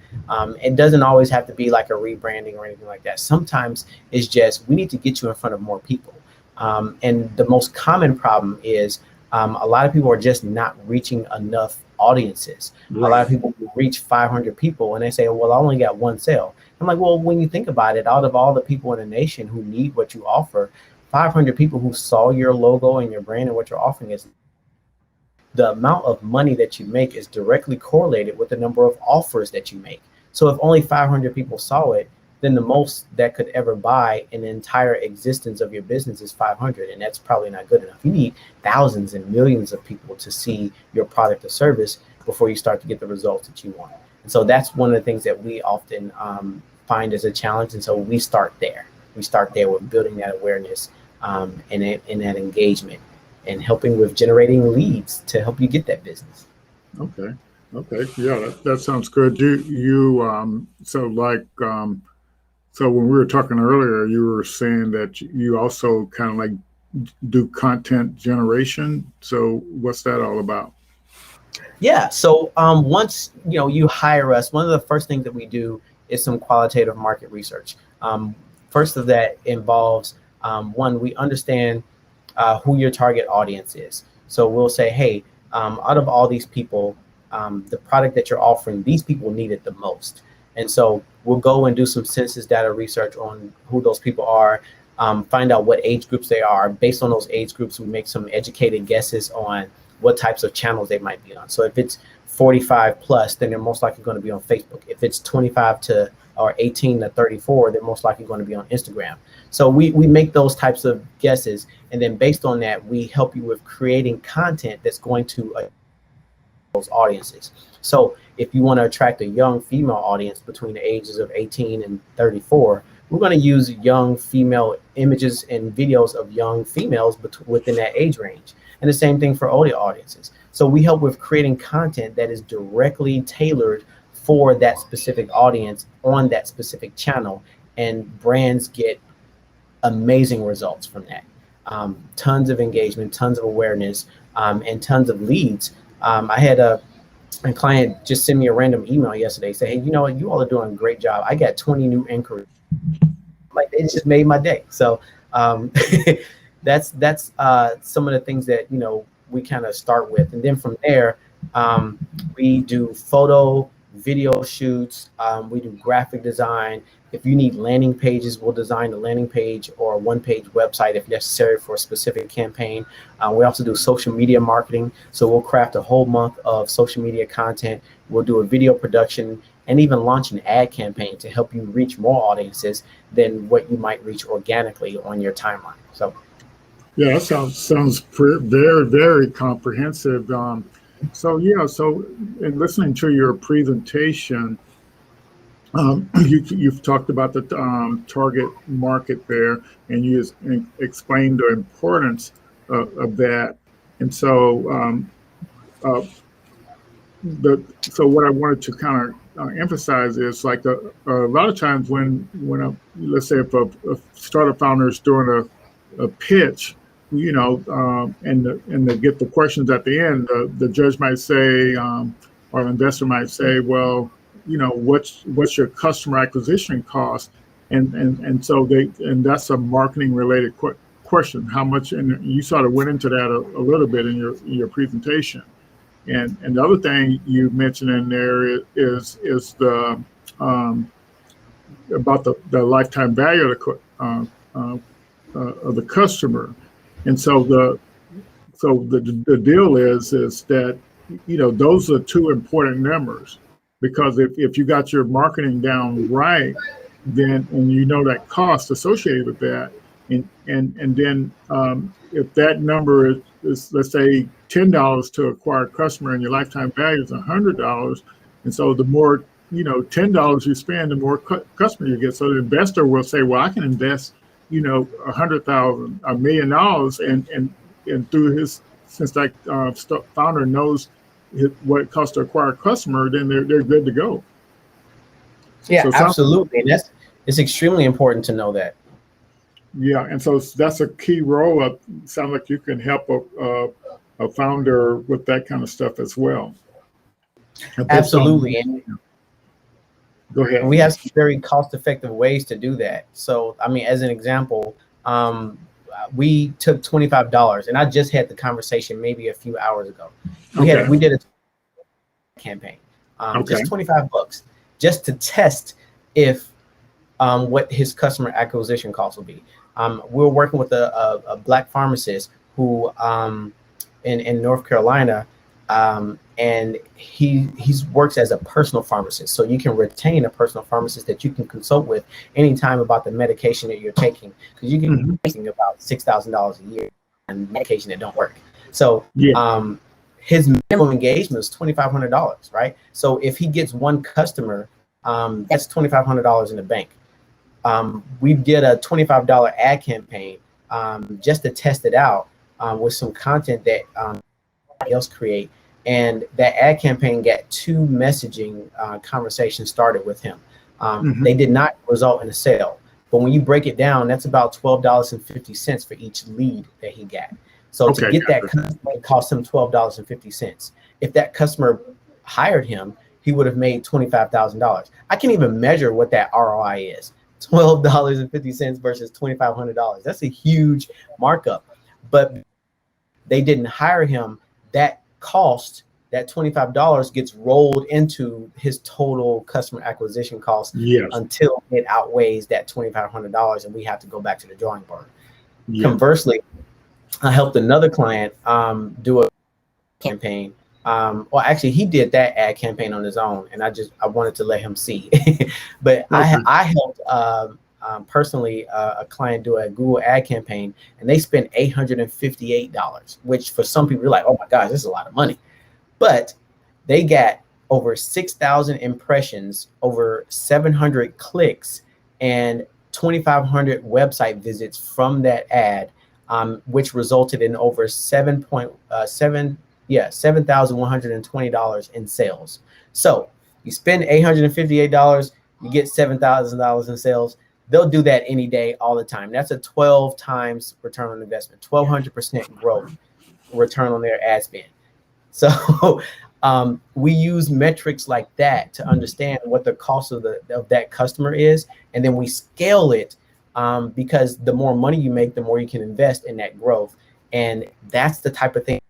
It doesn't always have to be like a rebranding or anything like that. Sometimes it's just we need to get you in front of more people. And the most common problem is a lot of people are just not reaching enough audiences. Right. A lot of people reach 500 people and they say, well, I only got one sale. I'm like, well, when you think about it, out of all the people in the nation who need what you offer, 500 people who saw your logo and your brand and what you're offering is the amount of money that you make is directly correlated with the number of offers that you make. So if only 500 people saw it, then the most that could ever buy in the entire existence of your business is 500. And that's probably not good enough. You need thousands and millions of people to see your product or service before you start to get the results that you want. And so that's one of the things that we often find as a challenge. And so we start there. We start there with building that awareness and that engagement and helping with generating leads to help you get that business. Okay. Yeah, that sounds good. So when we were talking earlier, you were saying that you also kind of like do content generation. So what's that all about? Yeah. So once you hire us, one of the first things that we do is some qualitative market research. First of that involves one, we understand who your target audience is. So we'll say, hey, out of all these people, the product that you're offering, these people need it the most. And so we'll go and do some census data research on who those people are, find out what age groups they are. Based on those age groups, we make some educated guesses on what types of channels they might be on. So if it's 45 plus, then they're most likely going to be on Facebook. If it's 25 to or 18 to 34, they're most likely going to be on Instagram. So we make those types of guesses. And then based on that, we help you with creating content that's going to those audiences. So if you want to attract a young female audience between the ages of 18 and 34, we're going to use young female images and videos of young females within that age range. And the same thing for older audiences. So we help with creating content that is directly tailored for that specific audience on that specific channel. And brands get amazing results from that. Tons of engagement, tons of awareness, and tons of leads. I had a client just send me a random email yesterday, say, hey, you know what, you all are doing a great job. I got 20 new inquiries. Like, it just made my day. So that's some of the things that, we kind of start with. And then from there, we do photo, video shoots, we do graphic design. If you need landing pages, we'll design a landing page or a one-page website if necessary for a specific campaign. We also do social media marketing. So we'll craft a whole month of social media content. We'll do a video production and even launch an ad campaign to help you reach more audiences than what you might reach organically on your timeline. So, yeah, that sounds very, very comprehensive. So in listening to your presentation, you've talked about the target market there, and you explained the importance of that. And so so what I wanted to kind of emphasize is like a lot of times when let's say if a startup founder is doing a pitch, and they get the questions at the end, the judge might say, or the investor might say, well, what's your customer acquisition cost, and so that's a marketing related question. How much, and you sort of went into that a little bit in your presentation. And the other thing you mentioned in there is the about the lifetime value of the customer. And so the deal is that those are two important numbers, because if you got your marketing down right, then and that cost associated with that, and then if that number is let's say $10 to acquire a customer and your lifetime value is $100, and so the more $10 you spend, the more customer you get. So the investor will say, well, I can invest $100,000, $1 million, and through his, since that founder knows what it costs to acquire a customer, then they're good to go. Yeah, so absolutely. And it's extremely important to know that. Yeah, and so that's a key role. Sounds like you can help a founder with that kind of stuff as well. Absolutely. And go ahead. we have some very cost-effective ways to do that. So, I mean, as an example, we took $25, and I just had the conversation maybe a few hours ago. We did a campaign, just $25, just to test if what his customer acquisition cost will be. We're working with a Black pharmacist who in North Carolina, and he works as a personal pharmacist. So you can retain a personal pharmacist that you can consult with anytime about the medication that you're taking, because you can be taking about $6,000 a year on medication that don't work. So his minimum engagement is $2,500, right? So if he gets one customer, that's $2,500 in the bank. We did a $25 ad campaign just to test it out with some content that somebody else create, and that ad campaign got 2 messaging conversations started with him. They did not result in a sale, but when you break it down, that's about $12.50 for each lead that he got. So to get that customer, it cost him $12.50. If that customer hired him, he would have made $25,000. I can't even measure what that ROI is. $12.50 versus $2,500. That's a huge markup. But they didn't hire him. That cost, that $25 gets rolled into his total customer acquisition cost until it outweighs that $2,500, and we have to go back to the drawing board. Conversely, I helped another client do a campaign. Well, actually, he did that ad campaign on his own, and I wanted to let him see. But I helped personally a client do a Google ad campaign, and they spent $858, which for some people are like, oh my gosh, this is a lot of money. But they got over 6,000 impressions, over 700 clicks, and 2,500 website visits from that ad, which resulted in over $7,120 in sales. So you spend $858, you get $7,000 in sales. They'll do that any day, all the time. That's a 12 times return on investment, 1,200% growth return on their ad spend. So we use metrics like that to understand what the cost of that customer is, and then we scale it because the more money you make, the more you can invest in that growth. And that's the type of thing.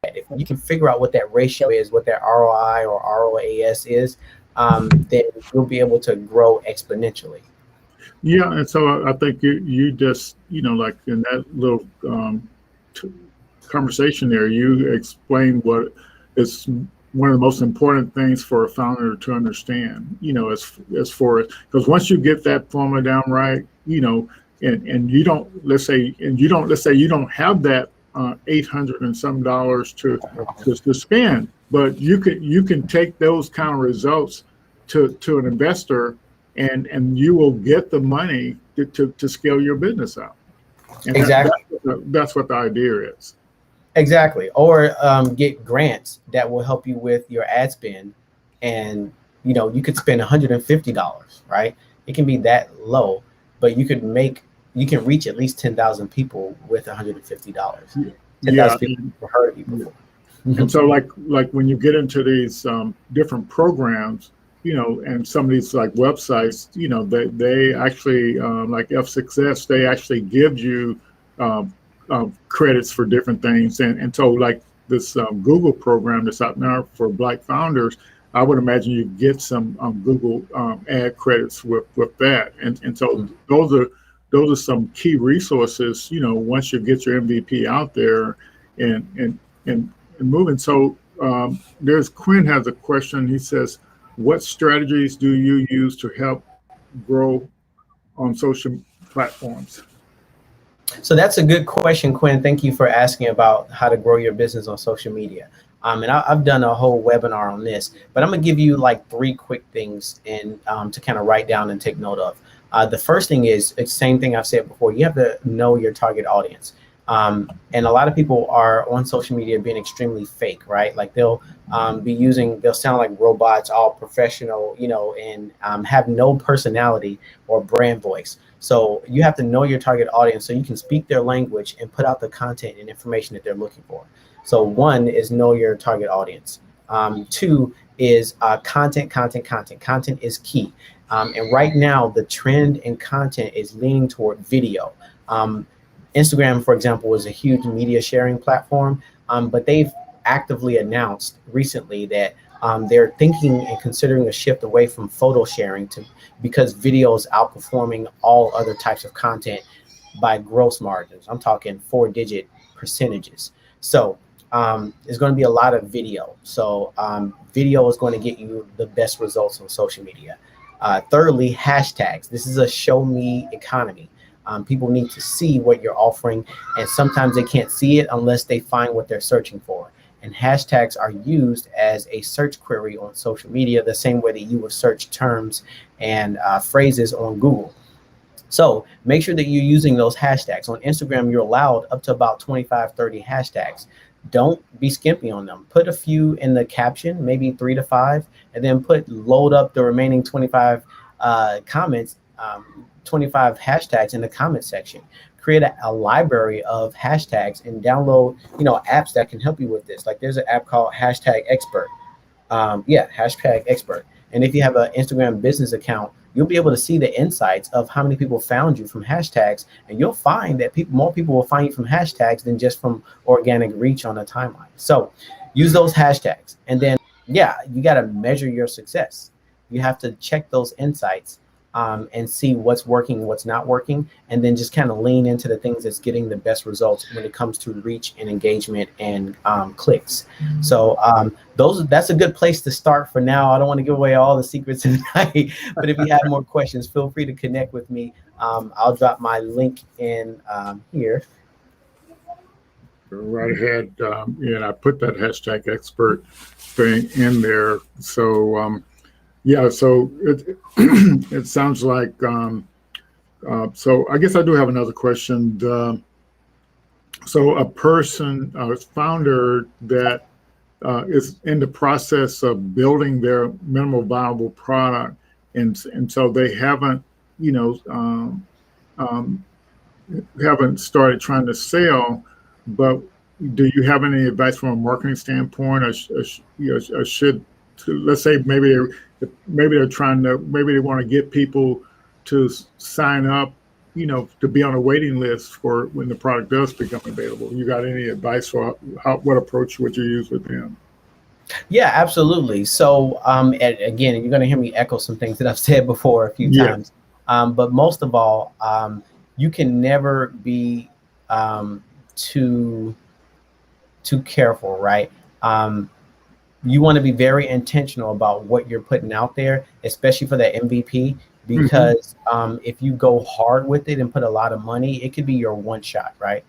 If you can figure out what that ratio is, what that ROI or ROAS is, then you'll be able to grow exponentially. Yeah, and so I think you just, like in that little conversation there, you explained what is one of the most important things for a founder to understand, as far as, because once you get that formula down right, and you don't, let's say you don't have that $800 and some dollars to spend, but you can take those kind of results to an investor, and you will get the money to scale your business out. And exactly. That's what the idea is. Exactly. Or get grants that will help you with your ad spend. And, you could spend $150, right? It can be that low, but you can reach at least 10,000 people with $150. Yeah. 10,000 people have heard of you Yeah. before. And so like when you get into these different programs, and some of these like websites, they actually like F6S, they actually give you credits for different things. And so like this Google program that's out now for Black founders, I would imagine you get some Google ad credits with that. And so those are some key resources, once you get your MVP out there and moving. So there's Quinn has a question. He says, what strategies do you use to help grow on social platforms? So that's a good question, Quinn. Thank you for asking about how to grow your business on social media. And I've done a whole webinar on this, but I'm gonna give you like 3 quick things and to kind of write down and take note of. The first thing is, it's the same thing I've said before. You have to know your target audience. And a lot of people are on social media being extremely fake, right? Like they'll sound like robots, all professional, and have no personality or brand voice. So you have to know your target audience so you can speak their language and put out the content and information that they're looking for. So 1 is know your target audience. 2 is content. Content is key. And right now, the trend in content is leaning toward video. Instagram, for example, is a huge media sharing platform, but they've actively announced recently that they're thinking and considering a shift away from photo sharing because video is outperforming all other types of content by gross margins. I'm talking 4-digit percentages. So it's going to be a lot of video. So video is going to get you the best results on social media. Thirdly, hashtags. This is a show me economy. People need to see what you're offering, and sometimes they can't see it unless they find what they're searching for. And hashtags are used as a search query on social media, the same way that you would search terms and phrases on Google. So make sure that you're using those hashtags. On Instagram, you're allowed up to about 25, 30 hashtags. Don't be skimpy on them. Put a few in the caption, maybe 3 to 5, and then load up the remaining 25 comments, 25 hashtags in the comment section. Create a library of hashtags and download, apps that can help you with this. Like there's an app called Hashtag Expert. Hashtag Expert. And if you have an Instagram business account, you'll be able to see the insights of how many people found you from hashtags. And you'll find that more people will find you from hashtags than just from organic reach on a timeline. So use those hashtags. And then, you got to measure your success. You have to check those insights and see what's working, what's not working, and then just kind of lean into the things that's getting the best results when it comes to reach and engagement and clicks. So that's a good place to start for now. I don't want to give away all the secrets tonight, but if you have more questions, feel free to connect with me. I'll drop my link in here. Go right ahead. And I put that hashtag expert thing in there. So so it sounds like, so I guess I do have another question. So a person, a founder that is in the process of building their minimal viable product, and so they haven't, haven't started trying to sell, but do you have any advice from a marketing standpoint? Or should, let's say maybe they're trying to, maybe they want to get people to sign up, to be on a waiting list for when the product does become available. You got any advice for what approach would you use with them? Yeah, absolutely. So again, you're going to hear me echo some things that I've said before a few times. But most of all, you can never be too careful, right? You want to be very intentional about what you're putting out there, especially for that MVP, because if you go hard with it and put a lot of money, it could be your one shot, right?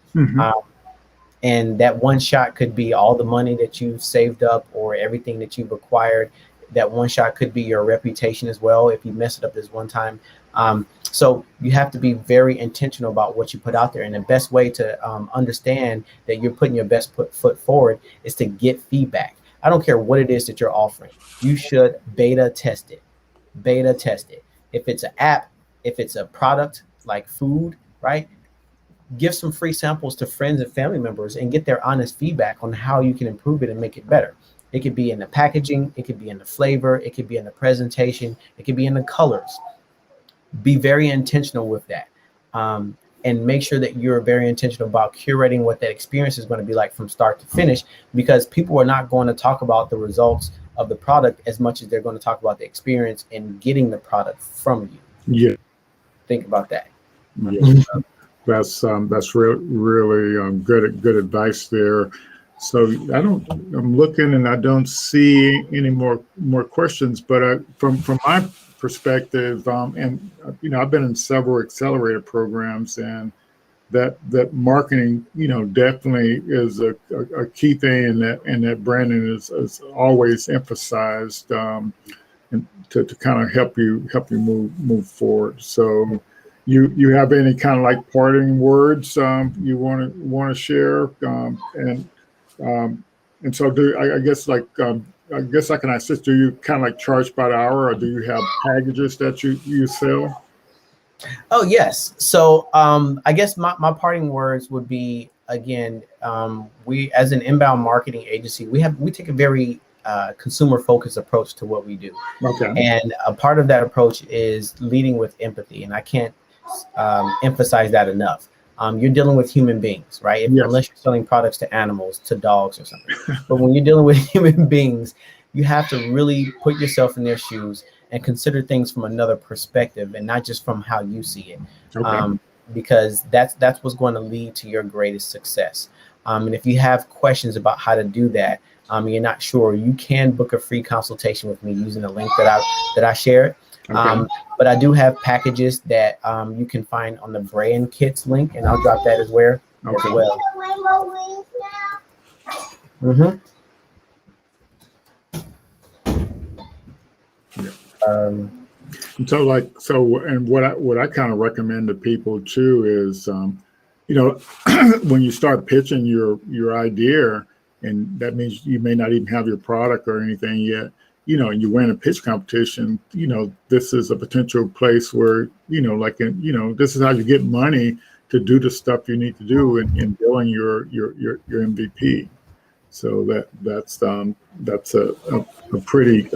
And that one shot could be all the money that you've saved up or everything that you've acquired. That one shot could be your reputation as well if you mess it up this one time. So you have to be very intentional about what you put out there. And the best way to understand that you're putting your best foot forward is to get feedback. I don't care what it is that you're offering. You should beta test it. Beta test it. If it's an app, if it's a product like food, right? Give some free samples to friends and family members and get their honest feedback on how you can improve it and make it better. It could be in the packaging, it could be in the flavor, it could be in the presentation, it could be in the colors. Be very intentional with that. And make sure that you're very intentional about curating what that experience is going to be like from start to finish, because people are not going to talk about the results of the product as much as they're going to talk about the experience and getting the product from you. Yeah. Think about that. Yeah. That's really good advice there. So I'm looking and I don't see any more questions, but from my perspective, and I've been in several accelerator programs, and that marketing, definitely is a key thing, and that branding is always emphasized, and to kind of help you move forward. So you have any kind of like parting words you want to share, and so I guess I can assist. Do you kind of like charge by the hour, or do you have packages that you sell? Oh, yes. So I guess my parting words would be, again, we as an inbound marketing agency, we take a very consumer focused approach to what we do. Okay. And a part of that approach is leading with empathy. And I can't emphasize that enough. You're dealing with human beings, right? Yes. Unless you're selling products to animals, to dogs or something. But when you're dealing with human beings, you have to really put yourself in their shoes and consider things from another perspective and not just from how you see it. Okay. Because that's what's going to lead to your greatest success. And if you have questions about how to do that, you're not sure, you can book a free consultation with me using the link that I shared. Okay. But I do have packages that you can find on the brand kits link, and I'll drop that as well. Okay. As well. Rainbow wings now. Mm-hmm. And what I kind of recommend to people too is, when you start pitching your idea, and that means you may not even have your product or anything yet, and you win a pitch competition, this is a potential place where, this is how you get money to do the stuff you need to do in building your MVP. So that's a pretty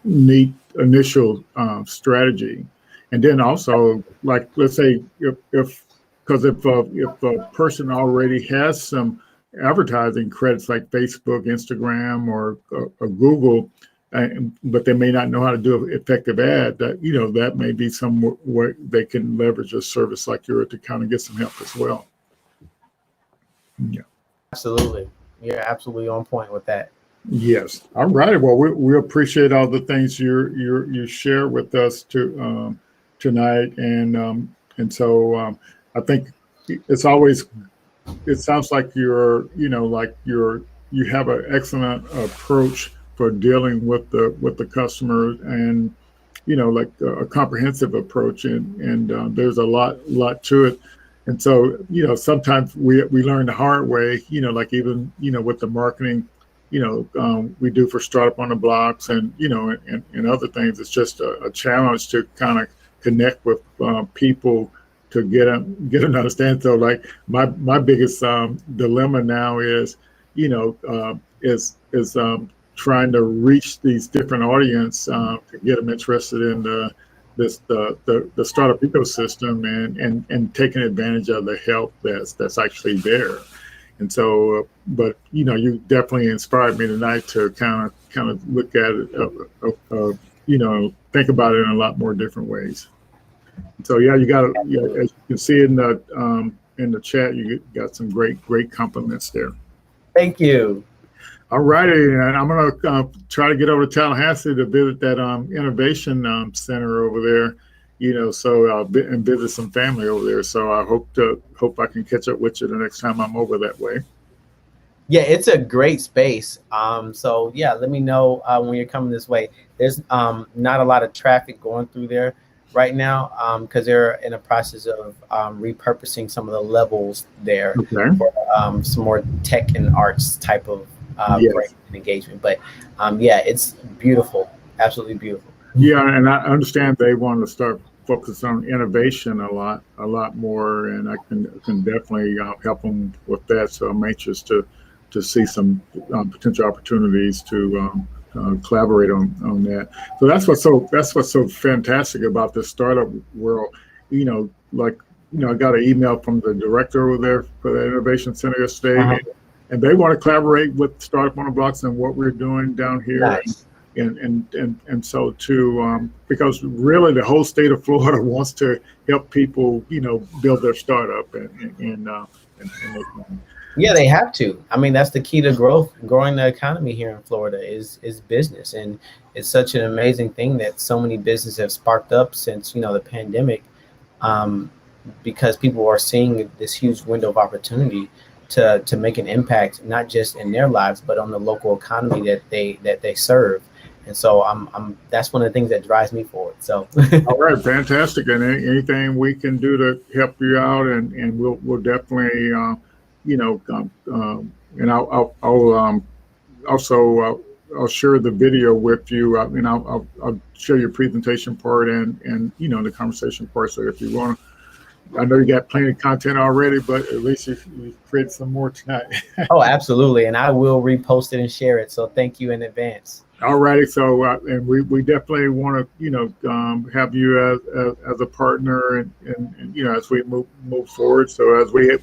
neat initial strategy. And then also, like, let's say if a person already has some advertising credits like Facebook, Instagram, or Google, but they may not know how to do an effective ad, that may be somewhere they can leverage a service like yours to kind of get some help as well. Yeah. Absolutely. You're absolutely on point with that. Yes. All right. Well, we appreciate all the things you share with us tonight, and so I think it sounds like you have an excellent approach for dealing with the customer, and like a comprehensive approach, and there's a lot to it. And so, sometimes we learn the hard way, like even, with the marketing, we do for Startup on the Blocks, and, and other things. It's just a challenge to kind of connect with people to get them to understand. So like my biggest dilemma now is, trying to reach these different audience to get them interested in the startup ecosystem, and taking advantage of the help that's actually there. And so, but you definitely inspired me tonight to kind of look at it, think about it in a lot more different ways. So yeah, as you can see in the chat, you got some great compliments there. Thank you. All righty, and I'm gonna try to get over to Tallahassee to visit that innovation center over there, and visit some family over there. So I hope I can catch up with you the next time I'm over that way. Yeah, it's a great space. So yeah, let me know when you're coming this way. There's not a lot of traffic going through there, right now because they're in the process of repurposing some of the levels there Okay. for some more tech and arts type of Yes. brand engagement. But yeah, it's beautiful, absolutely beautiful. Yeah, and I understand they want to start focus on innovation a lot more, and I can definitely help them with that. So I'm anxious to see some potential opportunities to collaborate on that. So that's what's so fantastic about this startup world. Like I got an email from the director over there for the Innovation Center yesterday, and they want to collaborate with Startup on the Blocks and what we're doing down here. Nice. And so too, because really the whole state of Florida wants to help people, build their startup and Yeah, they have to. I mean, that's the key to growing the economy here in Florida is business. And it's such an amazing thing that so many businesses have sparked up since, the pandemic, because people are seeing this huge window of opportunity to make an impact, not just in their lives, but on the local economy that they serve. And so that's one of the things that drives me forward. So all right, fantastic. And anything we can do to help you out, and we'll definitely and I'll also I'll share the video with you, and I'll share your presentation part and the conversation part. So if you want to, I know you got plenty of content already, but at least you created some more tonight. Oh, absolutely, and I will repost it and share it. So thank you in advance. All righty, so and we definitely want to have you as a partner and as we move forward. So as we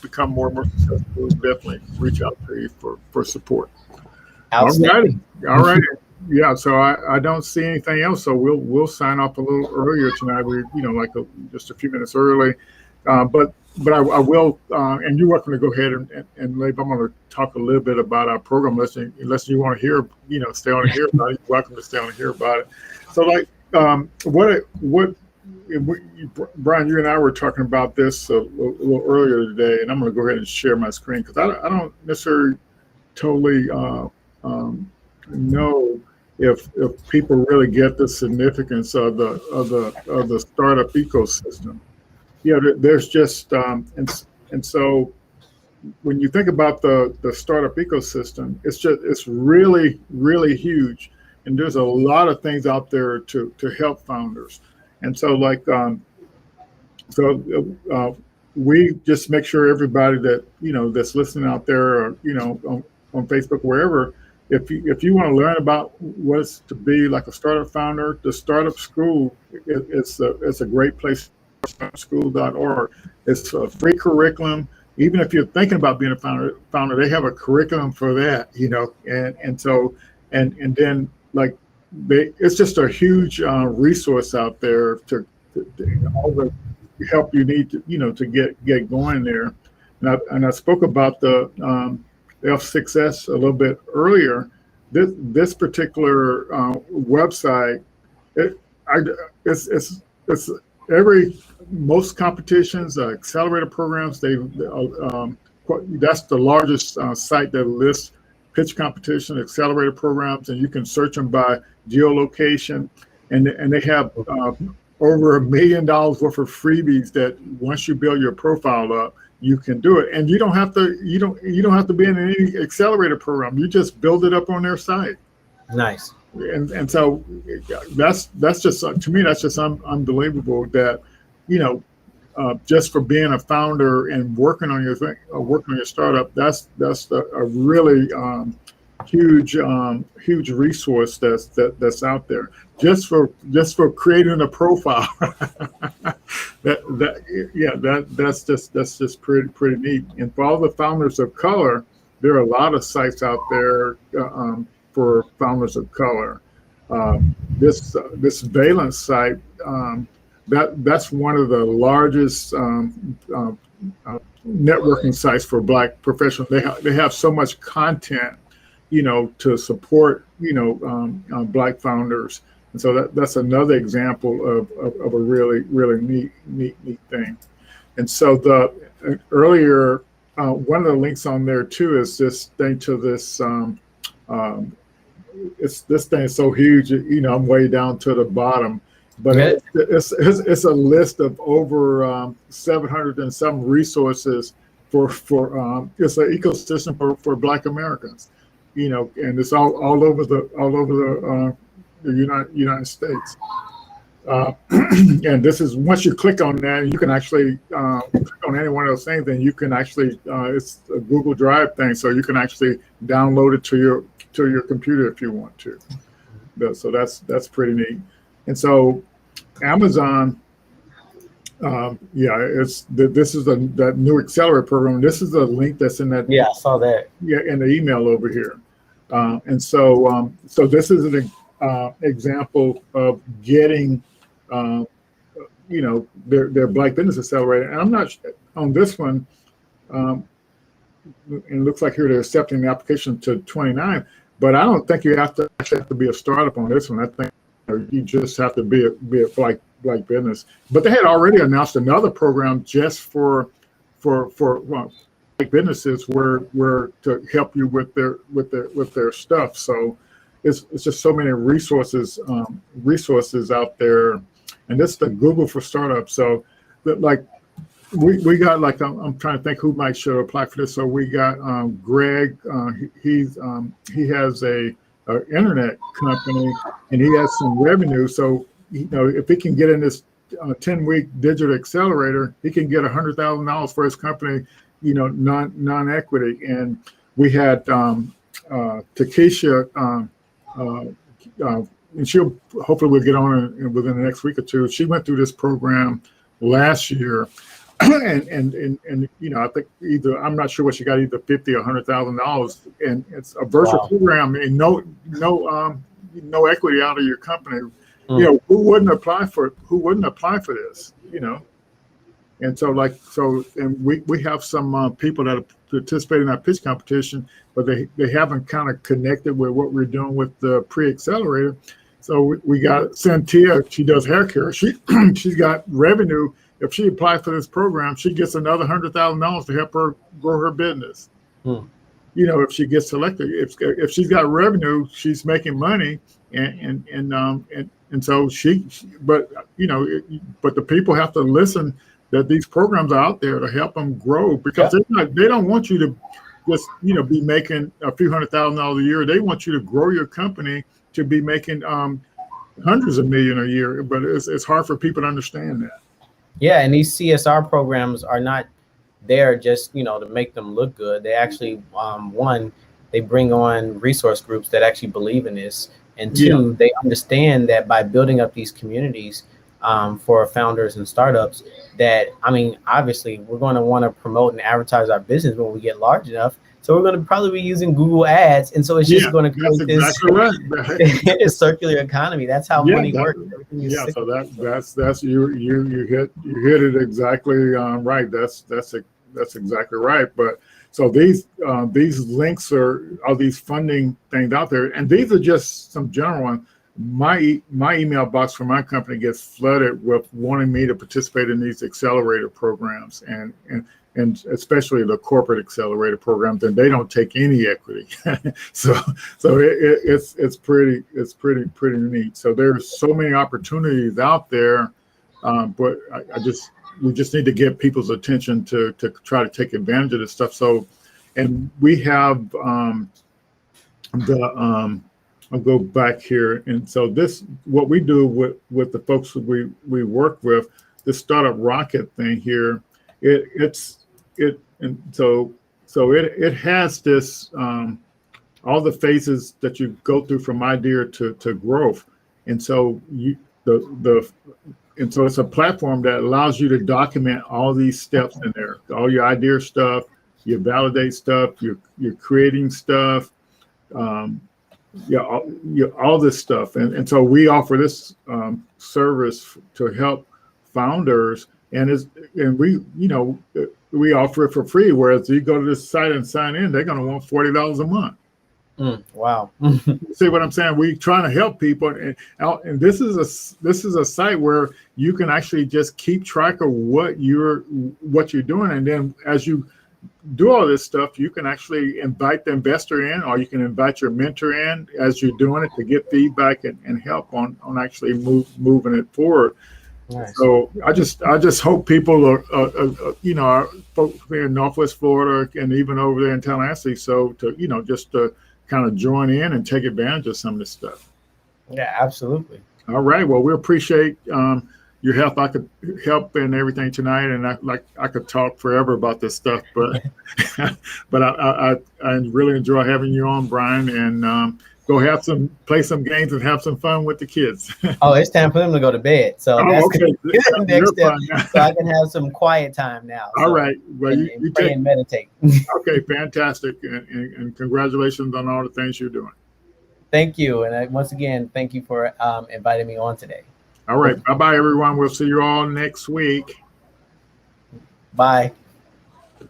become more and more successful, we'll definitely reach out to you for support. All righty, yeah. So I don't see anything else. So we'll sign off a little earlier tonight. We just a few minutes early, but I will, and you're welcome to go ahead and Leib, I'm going to talk a little bit about our program, unless you want to hear, stay on and hear about it. You're welcome to stay on and hear about it. So Brian, you and I were talking about this a little earlier today, and I'm going to go ahead and share my screen because I don't necessarily totally know if people really get the significance of the startup ecosystem. Yeah, there's just and so when you think about the startup ecosystem, it's really, really huge, and there's a lot of things out there to help founders. And so we just make sure everybody that that's listening out there, or on Facebook, wherever, if you want to learn about what it's to be like a startup founder, the Startup School it's a great place. Startupschool.org. It's a free curriculum. Even if you're thinking about being a founder, they have a curriculum for that, and so then it's just a huge resource out there to all the help you need to get going there. And I spoke about the F6S a little bit earlier. This particular website, it's most competitions, accelerator programs, that's the largest site that lists pitch competition, accelerator programs, and you can search them by geolocation, and they have over $1 million worth of freebies that once you build your profile up, you can do it, and you don't have to be in any accelerator program. You just build it up on their site. Nice. And so that's just, to me, that's just unbelievable that just for being a founder and working on your thing, working on your startup, that's a really huge resource that's out there just for creating a profile. that's just pretty neat. And for all the founders of color, there are a lot of sites out there for founders of color. This Valence site, that's one of the largest networking sites for Black professionals. They have so much content, to support, Black founders. And so that's another example of a really neat thing. And so the earlier, one of the links on there too is this thing to this. This thing is so huge, I'm way down to the bottom. but Yeah. it's a list of over 700 and some resources for it's an ecosystem for Black Americans, and it's all over the United States. And this is, once you click on that, you can actually click on any one of those things, and you can actually it's a Google Drive thing, so you can actually download it to your computer if you want to. So that's pretty neat. And so Amazon, this is that new accelerator program. This is the link that's in that. Yeah, I saw that. Yeah, in the email over here. And so this is an example of getting, their Black Business Accelerator. And I'm not on this one. And it looks like here they're accepting the application to 29. But I don't think you actually have to be a startup on this one. I think you just have to be a Black business. But they had already announced another program just for Black businesses where to help you with their stuff. So it's just so many resources out there, and this is the Google for Startups. So like we got, like, I'm trying to think who might should apply for this. So we got Greg. He has a internet company, and he has some revenue. So if he can get in this 10-week digital accelerator, he can get $100,000 for his company, non-equity. And we had Takesha, and she'll hopefully we'll get on within the next week or two. She went through this program last year, and I think I'm not sure what she got, either $50,000 or $100,000, and it's a virtual program, and no equity out of your company. Who wouldn't apply for this? And so and we have some people that participate in our pitch competition, but they haven't kind of connected with what we're doing with the pre-accelerator. So we got Cynthia. She does hair care. She's got revenue. If she applies for this program, she gets another $100,000 to help her grow her business. If she gets selected, if she's got revenue, she's making money, and so but the people have to listen that these programs are out there to help them grow, because they don't want you to just be making a few $100,000 a year. They want you to grow your company to be making hundreds of millions a year. But it's hard for people to understand that. Yeah, and these CSR programs are not there just to make them look good. They actually one, they bring on resource groups that actually believe in this, and two, they understand that by building up these communities for founders and startups, that obviously we're going to want to promote and advertise our business when we get large enough. So we're going to probably be using Google Ads, and so it's just going to create this circular economy. That's how money works. So that's you hit it exactly right. That's exactly right. But so these links are these funding things out there, and these are just some general ones. My email box for my company gets flooded with wanting me to participate in these accelerator programs, and especially the corporate accelerator programs, and they don't take any equity. so it's pretty neat. So there's so many opportunities out there, but we just need to get people's attention to try to take advantage of this stuff. So, and we have I'll go back here, and so this what we do with the folks that we work with, this Startup Rocket thing here. It has this all the phases that you go through from idea to growth, and so so it's a platform that allows you to document all these steps in there, all your idea stuff, you validate stuff, you're creating stuff, all this stuff, and so we offer this service to help founders, and we offer it for free. Whereas you go to this site and sign in, they're going to want $40 a month. Wow. See what I'm saying? We're trying to help people, and this is a site where you can actually just keep track of what you're doing, and then as you do all this stuff, you can actually invite the investor in, or you can invite your mentor in as you're doing it to get feedback and help on actually moving it forward. Nice. So I just hope people are our folks here in Northwest Florida and even over there in Tallahassee, so to just to kind of join in and take advantage of some of this stuff. Yeah, absolutely. All right. Well, we appreciate your help. I could help and everything tonight, and I could talk forever about this stuff, but but I really enjoy having you on, Brian, and go play some games and have some fun with the kids. Oh, it's time for them to go to bed. So that's okay. the next step. So I can have some quiet time now. All right. Well, you pray and meditate. Okay, fantastic, and congratulations on all the things you're doing. Thank you, and once again, thank you for inviting me on today. All right. Bye-bye, everyone. We'll see you all next week. Bye.